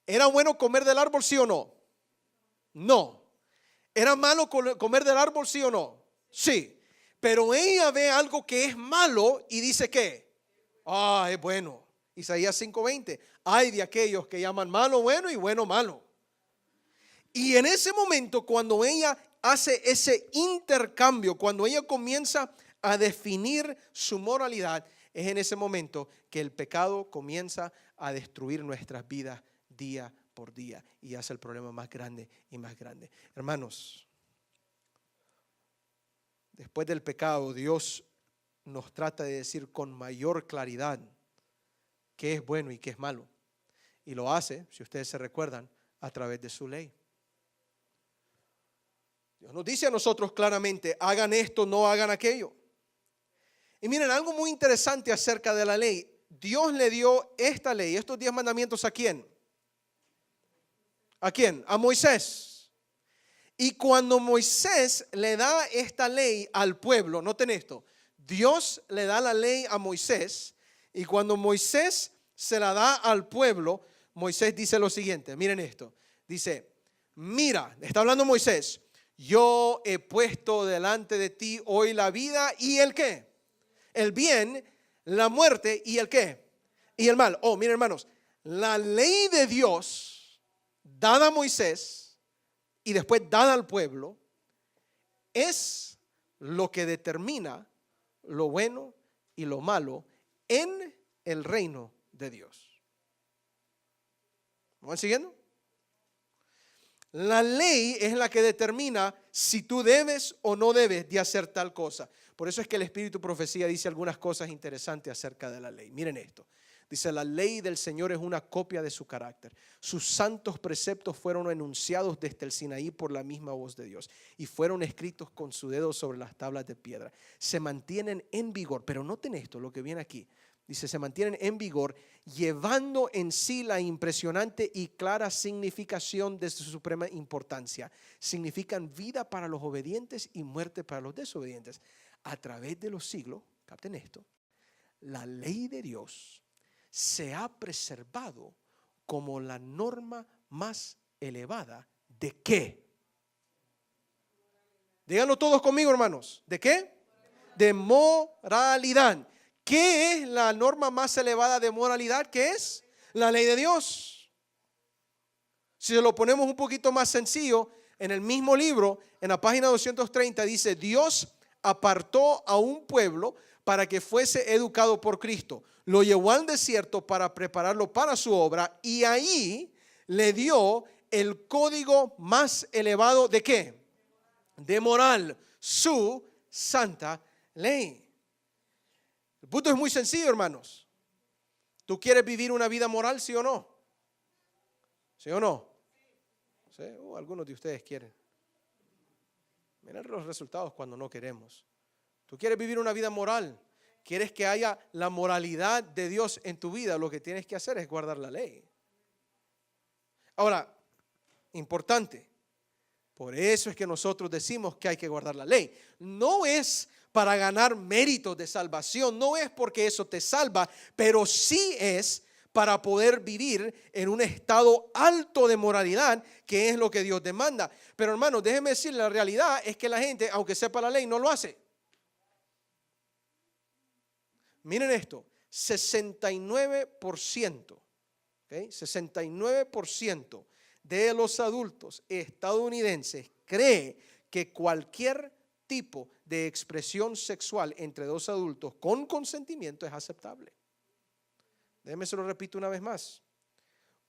¿Era bueno comer del árbol, sí o no? No. ¿Era malo comer del árbol, sí o no? Sí. Pero ella ve algo que es malo y dice ¿qué? Es bueno. Isaías 5:20. Hay de aquellos que llaman malo bueno y bueno malo. Y en ese momento, cuando ella hace ese intercambio, cuando ella comienza a definir su moralidad, es en ese momento que el pecado comienza a destruir nuestras vidas día por día y hace el problema más grande y más grande. Hermanos, después del pecado, Dios nos trata de decir con mayor claridad qué es bueno y qué es malo. Y lo hace, si ustedes se recuerdan, a través de su ley. Dios nos dice a nosotros claramente, hagan esto, no hagan aquello. Y miren, algo muy interesante acerca de la ley. Dios le dio esta ley, estos 10 mandamientos, ¿a quién? ¿A quién? A Moisés. Y cuando Moisés le da esta ley al pueblo, noten esto, Dios le da la ley a Moisés, y cuando Moisés se la da al pueblo, Moisés dice lo siguiente, miren esto, dice, mira, está hablando Moisés, yo he puesto delante de ti hoy la vida y el ¿qué? El bien, la muerte y el ¿qué? Y el mal. Oh, miren hermanos, la ley de Dios dada a Moisés y después dada al pueblo es lo que determina lo bueno y lo malo en el reino de Dios. ¿Me van siguiendo? La ley es la que determina si tú debes o no debes de hacer tal cosa. Por eso es que el Espíritu Profecía dice algunas cosas interesantes acerca de la ley. Miren esto. Dice, la ley del Señor es una copia de su carácter. Sus santos preceptos fueron enunciados desde el Sinaí por la misma voz de Dios y fueron escritos con su dedo sobre las tablas de piedra. Se mantienen en vigor, pero noten esto, lo que viene aquí. Dice, se mantienen en vigor, llevando en sí la impresionante y clara significación de su suprema importancia. Significan vida para los obedientes y muerte para los desobedientes. A través de los siglos, capten esto, la ley de Dios se ha preservado como la norma más elevada de ¿qué? Díganlo todos conmigo, hermanos. ¿De qué? De moralidad. ¿Qué es la norma más elevada de moralidad? ¿Qué es? La ley de Dios. Si lo ponemos un poquito más sencillo, en el mismo libro, en la página 230, dice, Dios apartó a un pueblo para que fuese educado por Cristo. Lo llevó al desierto para prepararlo para su obra y ahí le dio el código más elevado ¿de qué? De moral, su santa ley. El punto es muy sencillo, hermanos. ¿Tú quieres vivir una vida moral, sí o no? ¿Sí o no? ¿Sí? Algunos de ustedes quieren. Miren los resultados cuando no queremos. ¿Tú quieres vivir una vida moral? ¿Quieres que haya la moralidad de Dios en tu vida? Lo que tienes que hacer es guardar la ley. Ahora, importante, por eso es que nosotros decimos que hay que guardar la ley. No es para ganar méritos de salvación, no es porque eso te salva, pero sí es para poder vivir en un estado alto de moralidad, que es lo que Dios demanda. Pero hermanos, déjenme decirles, la realidad es que la gente, aunque sepa la ley, no lo hace. Miren esto, 69%, ¿okay? 69% de los adultos estadounidenses cree que cualquier tipo de expresión sexual entre dos adultos con consentimiento es aceptable. Déjenme se lo repito una vez más.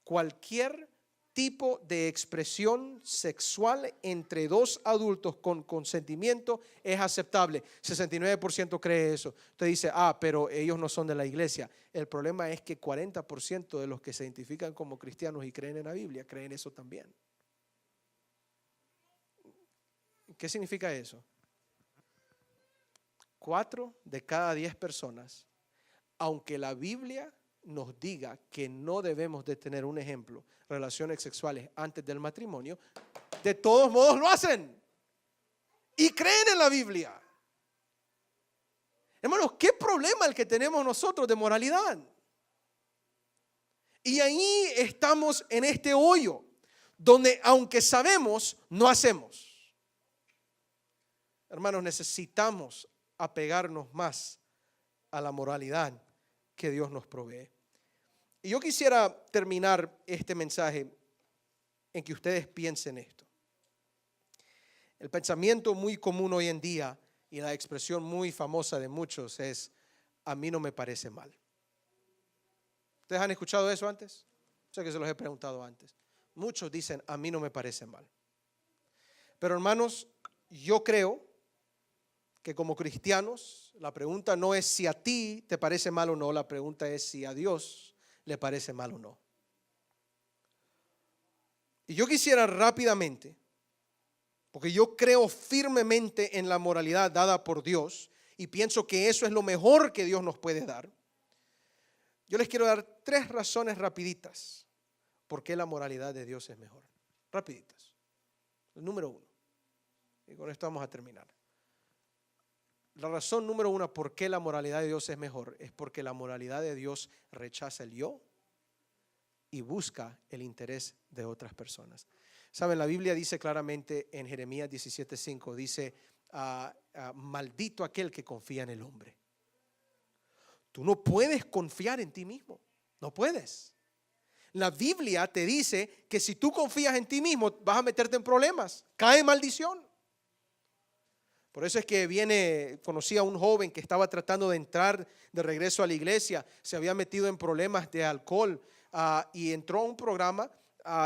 Cualquier tipo de expresión sexual entre dos adultos con consentimiento es aceptable. 69% cree eso. Usted dice, pero ellos no son de la iglesia. El problema es que 40% de los que se identifican como cristianos y creen en la Biblia creen eso también. ¿Qué significa eso? 4 de cada 10 personas, aunque la Biblia nos diga que no debemos de tener un ejemplo, relaciones sexuales antes del matrimonio, de todos modos lo hacen y creen en la Biblia. Hermanos, ¿qué problema el que tenemos nosotros de moralidad? Y ahí estamos en este hoyo, donde aunque sabemos, no hacemos. Hermanos, necesitamos apegarnos más a la moralidad que Dios nos provee. Y yo quisiera terminar este mensaje en que ustedes piensen esto. El pensamiento muy común hoy en día y la expresión muy famosa de muchos es: a mí no me parece mal. ¿Ustedes han escuchado eso antes? Sé que se los he preguntado antes. Muchos dicen: a mí no me parece mal. Pero hermanos, yo creo que como cristianos la pregunta no es si a ti te parece mal o no, la pregunta es si a Dios le parece mal o no. Y yo quisiera rápidamente, porque yo creo firmemente en la moralidad dada por Dios y pienso que eso es lo mejor que Dios nos puede dar. Yo les quiero dar 3 razones rapiditas por qué la moralidad de Dios es mejor. Rapiditas. El número 1. Y con esto vamos a terminar. La razón número 1 por qué la moralidad de Dios es mejor es porque la moralidad de Dios rechaza el yo y busca el interés de otras personas. Saben, la Biblia dice claramente en Jeremías 17:5, dice, maldito aquel que confía en el hombre. Tú no puedes confiar en ti mismo, no puedes. La Biblia te dice que si tú confías en ti mismo vas a meterte en problemas, cae maldición. Por eso es que conocí a un joven que estaba tratando de entrar de regreso a la iglesia, se había metido en problemas de alcohol y entró a un programa,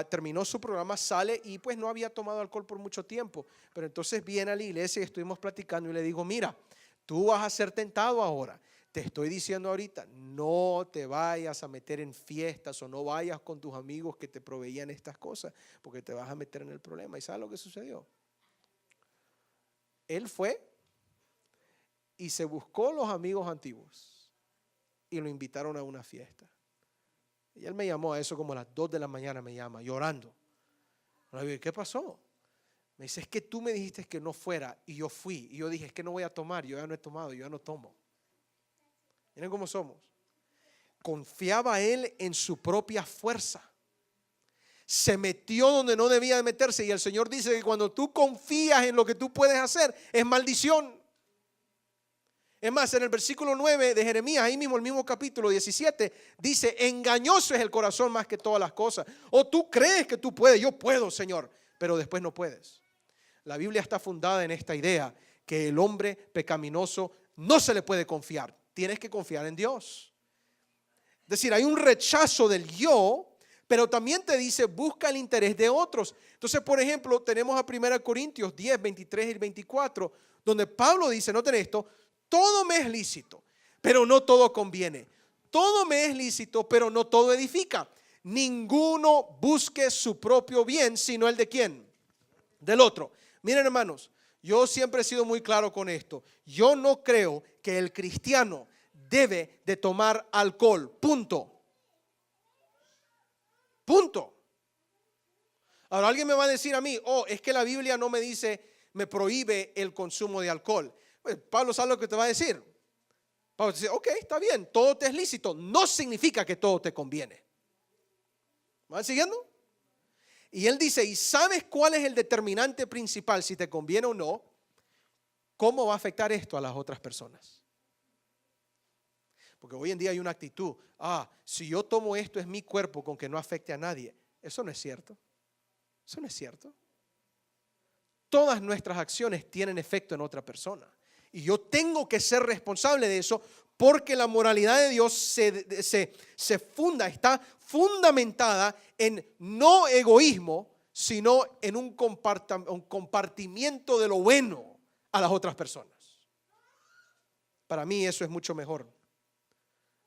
terminó su programa, sale y pues no había tomado alcohol por mucho tiempo. Pero entonces viene a la iglesia y estuvimos platicando y le digo, mira, tú vas a ser tentado ahora. Te estoy diciendo ahorita, no te vayas a meter en fiestas o no vayas con tus amigos que te proveían estas cosas porque te vas a meter en el problema. ¿Y sabes lo que sucedió? Él fue y se buscó los amigos antiguos y lo invitaron a una fiesta. Y él me llamó a eso como a las 2 de la mañana, me llama llorando. ¿Qué pasó? Me dice, es que tú me dijiste que no fuera y yo fui. Y yo dije, es que no voy a tomar, yo ya no he tomado, yo ya no tomo. Miren cómo somos. Confiaba él en su propia fuerza. Se metió donde no debía de meterse y el Señor dice que cuando tú confías en lo que tú puedes hacer es maldición. Es más, en el versículo 9 de Jeremías, ahí mismo el mismo capítulo 17, dice, engañoso es el corazón más que todas las cosas. O tú crees que tú puedes, yo puedo, Señor, pero después no puedes. La Biblia está fundada en esta idea que el hombre pecaminoso no se le puede confiar. Tienes que confiar en Dios. Es decir, hay un rechazo del yo, pero también te dice, busca el interés de otros. Entonces, por ejemplo, tenemos a 1 Corintios 10, 23 y 24, donde Pablo dice, noten esto, todo me es lícito, pero no todo conviene. Todo me es lícito, pero no todo edifica. Ninguno busque su propio bien, sino el de ¿quién? Del otro. Miren, hermanos, yo siempre he sido muy claro con esto. Yo no creo que el cristiano debe de tomar alcohol. Punto. Punto. Ahora alguien me va a decir a mí, es que la Biblia no me dice, me prohíbe el consumo de alcohol. Pues Pablo sabe lo que te va a decir. Pablo dice, ok, está bien, todo te es lícito. No significa que todo te conviene. ¿Me van siguiendo? Y él dice, ¿y sabes cuál es el determinante principal, si te conviene o no? ¿Cómo va a afectar esto a las otras personas? Porque hoy en día hay una actitud, si yo tomo esto es mi cuerpo con que no afecte a nadie. Eso no es cierto. Eso no es cierto. Todas nuestras acciones tienen efecto en otra persona. Y yo tengo que ser responsable de eso porque la moralidad de Dios está fundamentada en no egoísmo, sino en un compartimiento de lo bueno a las otras personas. Para mí eso es mucho mejor.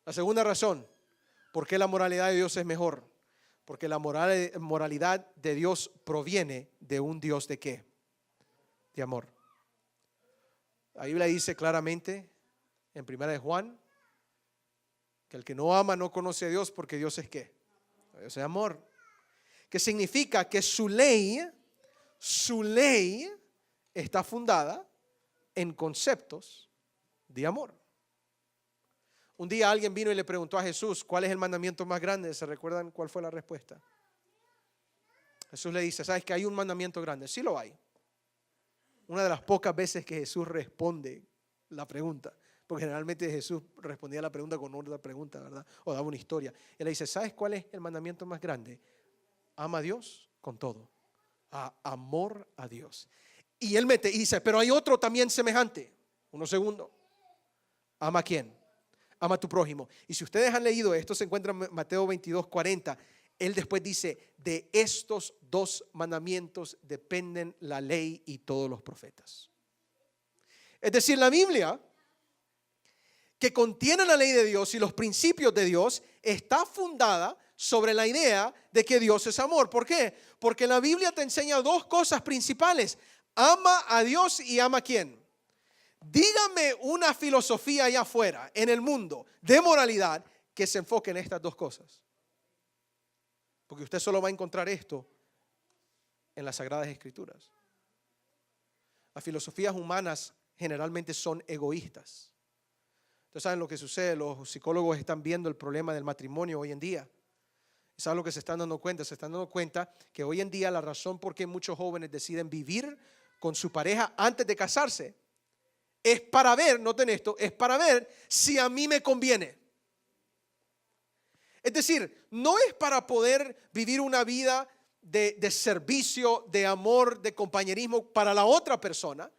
La segunda razón, ¿por qué la moralidad de Dios es mejor? Porque la moralidad de Dios proviene de un Dios ¿de qué? De amor. La Biblia dice claramente en 1 de Juan que el que no ama no conoce a Dios porque Dios es ¿qué? Dios es amor. Que significa que su ley está fundada en conceptos de amor. Un día alguien vino y le preguntó a Jesús, ¿cuál es el mandamiento más grande? ¿Se recuerdan cuál fue la respuesta? Jesús le dice, ¿sabes que hay un mandamiento grande? Sí lo hay. Una de las pocas veces que Jesús responde la pregunta, porque generalmente Jesús respondía la pregunta con otra pregunta, ¿verdad? O daba una historia. Él le dice, ¿sabes cuál es el mandamiento más grande? Ama a Dios con todo. Amor a Dios. Y él mete y dice, pero hay otro también semejante. Uno segundo. ¿Ama a quién? Ama a tu prójimo. Y si ustedes han leído esto, se encuentra en Mateo 22:40. Él después dice, de estos 2 mandamientos dependen la ley y todos los profetas. Es decir, la Biblia, que contiene la ley de Dios y los principios de Dios, está fundada sobre la idea de que Dios es amor. ¿Por qué? Porque la Biblia te enseña dos cosas principales. Ama a Dios y ama a ¿quién? Dígame una filosofía allá afuera, en el mundo, de moralidad, que se enfoque en estas dos cosas. Porque usted solo va a encontrar esto en las Sagradas Escrituras. Las filosofías humanas generalmente son egoístas. Ustedes saben lo que sucede, los psicólogos están viendo el problema del matrimonio hoy en día. ¿Saben lo que se están dando cuenta? Se están dando cuenta que hoy en día la razón por qué muchos jóvenes deciden vivir con su pareja antes de casarse es para ver, noten esto, es para ver si a mí me conviene. Es decir, no es para poder vivir una vida de servicio, de amor, de compañerismo para la otra persona,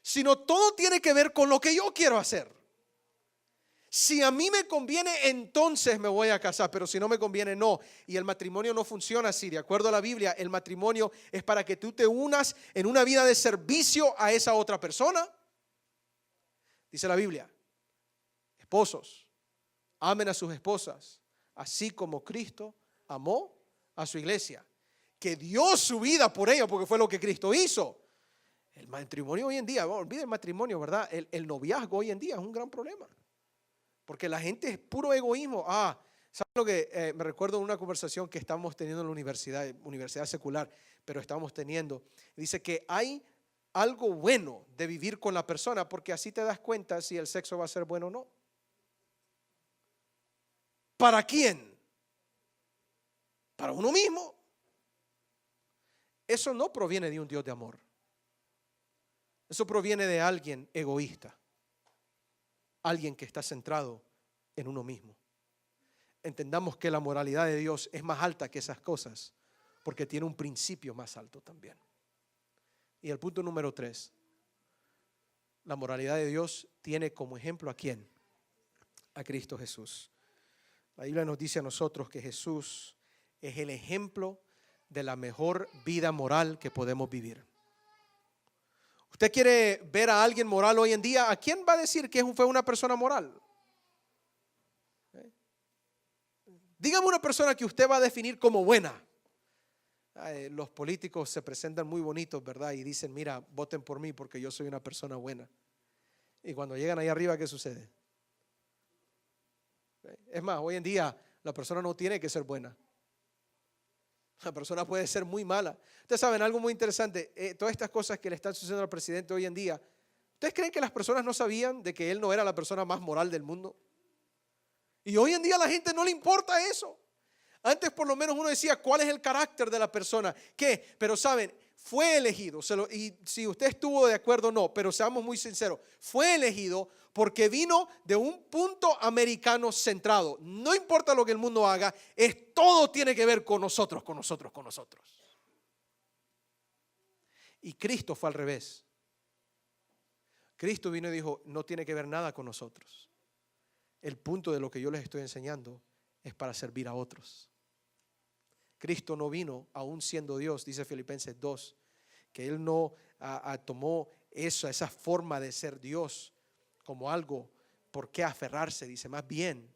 sino todo tiene que ver con lo que yo quiero hacer. Si a mí me conviene, entonces me voy a casar, pero si no me conviene, no. Y el matrimonio no funciona así. De acuerdo a la Biblia, el matrimonio es para que tú te unas en una vida de servicio a esa otra persona. Dice la Biblia, esposos, amen a sus esposas, así como Cristo amó a su iglesia, que dio su vida por ella, porque fue lo que Cristo hizo. El matrimonio hoy en día, olvide el matrimonio, ¿verdad? El noviazgo hoy en día es un gran problema. Porque la gente es puro egoísmo. ¿Sabes lo que me recuerdo de una conversación que estábamos teniendo en la universidad secular, pero estábamos teniendo? Dice que hay algo bueno de vivir con la persona, porque así te das cuenta si el sexo va a ser bueno o no. ¿Para quién? Para uno mismo. Eso no proviene de un Dios de amor. Eso proviene de alguien egoísta. Alguien que está centrado en uno mismo. Entendamos que la moralidad de Dios es más alta que esas cosas, porque tiene un principio más alto también. Y el punto número 3, la moralidad de Dios tiene como ejemplo ¿a quién? A Cristo Jesús. La Biblia nos dice a nosotros que Jesús es el ejemplo de la mejor vida moral que podemos vivir. ¿Usted quiere ver a alguien moral hoy en día? ¿A quién va a decir que fue una persona moral? Dígame una persona que usted va a definir como buena. Los políticos se presentan muy bonitos, ¿verdad? Y dicen, mira, voten por mí porque yo soy una persona buena. Y cuando llegan ahí arriba, ¿qué sucede? Es más, hoy en día la persona no tiene que ser buena. La persona puede ser muy mala. Ustedes saben algo muy interesante, todas estas cosas que le están sucediendo al presidente hoy en día, ¿ustedes creen que las personas no sabían de que él no era la persona más moral del mundo? Y hoy en día a la gente no le importa eso. Antes por lo menos uno decía cuál es el carácter de la persona, ¿qué? Pero saben, fue elegido, y si usted estuvo de acuerdo o no, pero seamos muy sinceros, fue elegido porque vino de un punto americano centrado. No importa lo que el mundo haga, todo tiene que ver con nosotros, con nosotros, con nosotros. Y Cristo fue al revés. Cristo vino y dijo, no tiene que ver nada con nosotros. El punto de lo que yo les estoy enseñando es para servir a otros. Cristo no vino, aún siendo Dios, dice Filipenses 2, que Él no tomó esa forma de ser Dios como algo por qué aferrarse. Dice, más bien,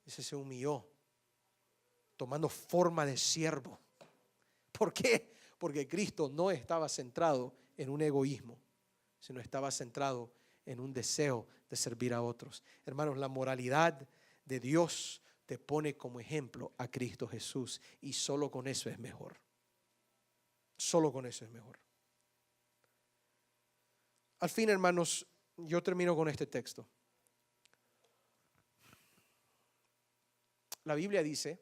dice, se humilló, tomando forma de siervo. ¿Por qué? Porque Cristo no estaba centrado en un egoísmo, sino estaba centrado en un deseo de servir a otros. Hermanos, la moralidad de Dios te pone como ejemplo a Cristo Jesús, y solo con eso es mejor. Solo con eso es mejor. Al fin, hermanos, yo termino con este texto. La Biblia dice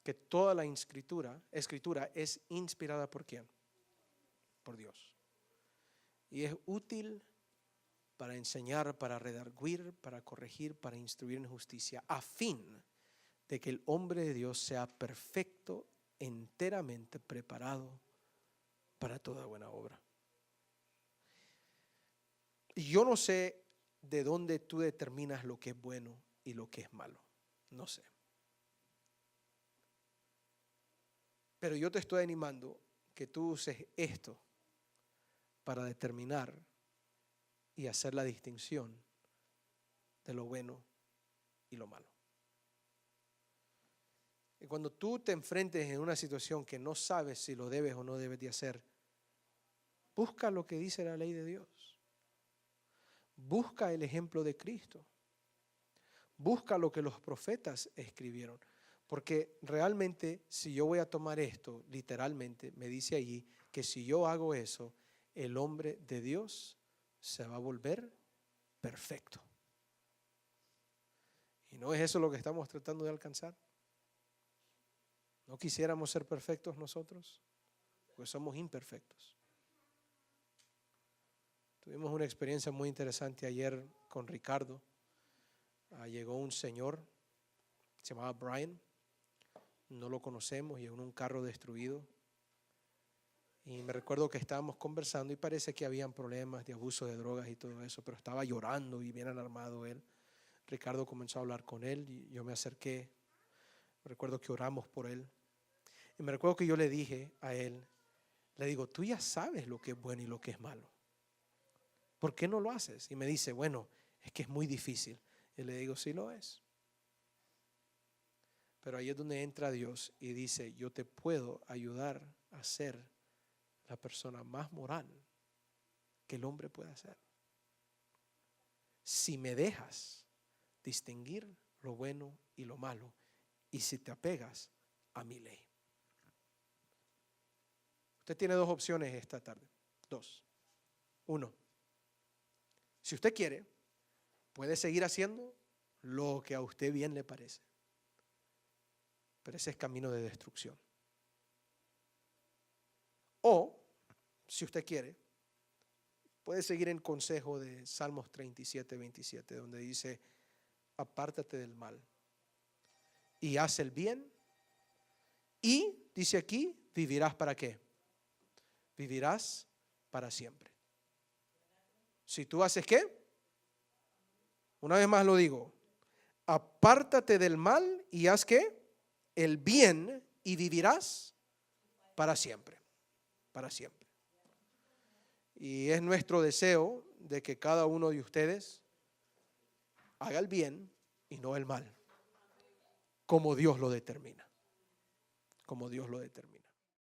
que toda la escritura es inspirada ¿por quién? Por Dios. Y es útil para enseñar, para redarguir, para corregir, para instruir en justicia, a fin de que el hombre de Dios sea perfecto, enteramente preparado para toda buena obra. Y yo no sé de dónde tú determinas lo que es bueno y lo que es malo. No sé. Pero yo te estoy animando que tú uses esto para determinar y hacer la distinción de lo bueno y lo malo. Y cuando tú te enfrentes en una situación que no sabes si lo debes o no debes de hacer, busca lo que dice la ley de Dios. Busca el ejemplo de Cristo. Busca lo que los profetas escribieron. Porque realmente, si yo voy a tomar esto, literalmente, me dice allí que si yo hago eso, el hombre de Dios se va a volver perfecto. ¿Y no es eso lo que estamos tratando de alcanzar? ¿No quisiéramos ser perfectos nosotros? Pues somos imperfectos. Tuvimos una experiencia muy interesante ayer con Ricardo. Llegó un señor, se llamaba Brian, no lo conocemos, llegó en un carro destruido. Y me recuerdo que estábamos conversando y parece que habían problemas de abuso de drogas y todo eso, pero estaba llorando y bien alarmado él. Ricardo comenzó a hablar con él y yo me acerqué. Me recuerdo que oramos por él. Y me recuerdo que yo le dije a él, le digo, tú ya sabes lo que es bueno y lo que es malo. ¿Por qué no lo haces? Y me dice, bueno, es que es muy difícil. Y le digo, sí lo es. Pero ahí es donde entra Dios y dice, yo te puedo ayudar a ser la persona más moral que el hombre pueda ser. Si me dejas distinguir lo bueno y lo malo y si te apegas a mi ley. Usted tiene dos opciones esta tarde. Dos. Uno, si usted quiere, puede seguir haciendo lo que a usted bien le parece. Pero ese es camino de destrucción. O, si usted quiere, puede seguir el consejo de Salmos 37, 27, donde dice, apártate del mal y haz el bien. Y, dice aquí, vivirás ¿para qué? Vivirás para siempre. Si tú haces ¿qué? Una vez más lo digo, apártate del mal y haz ¿qué? El bien y vivirás para siempre, para siempre. Y es nuestro deseo de que cada uno de ustedes haga el bien y no el mal, como Dios lo determina, como Dios lo determina.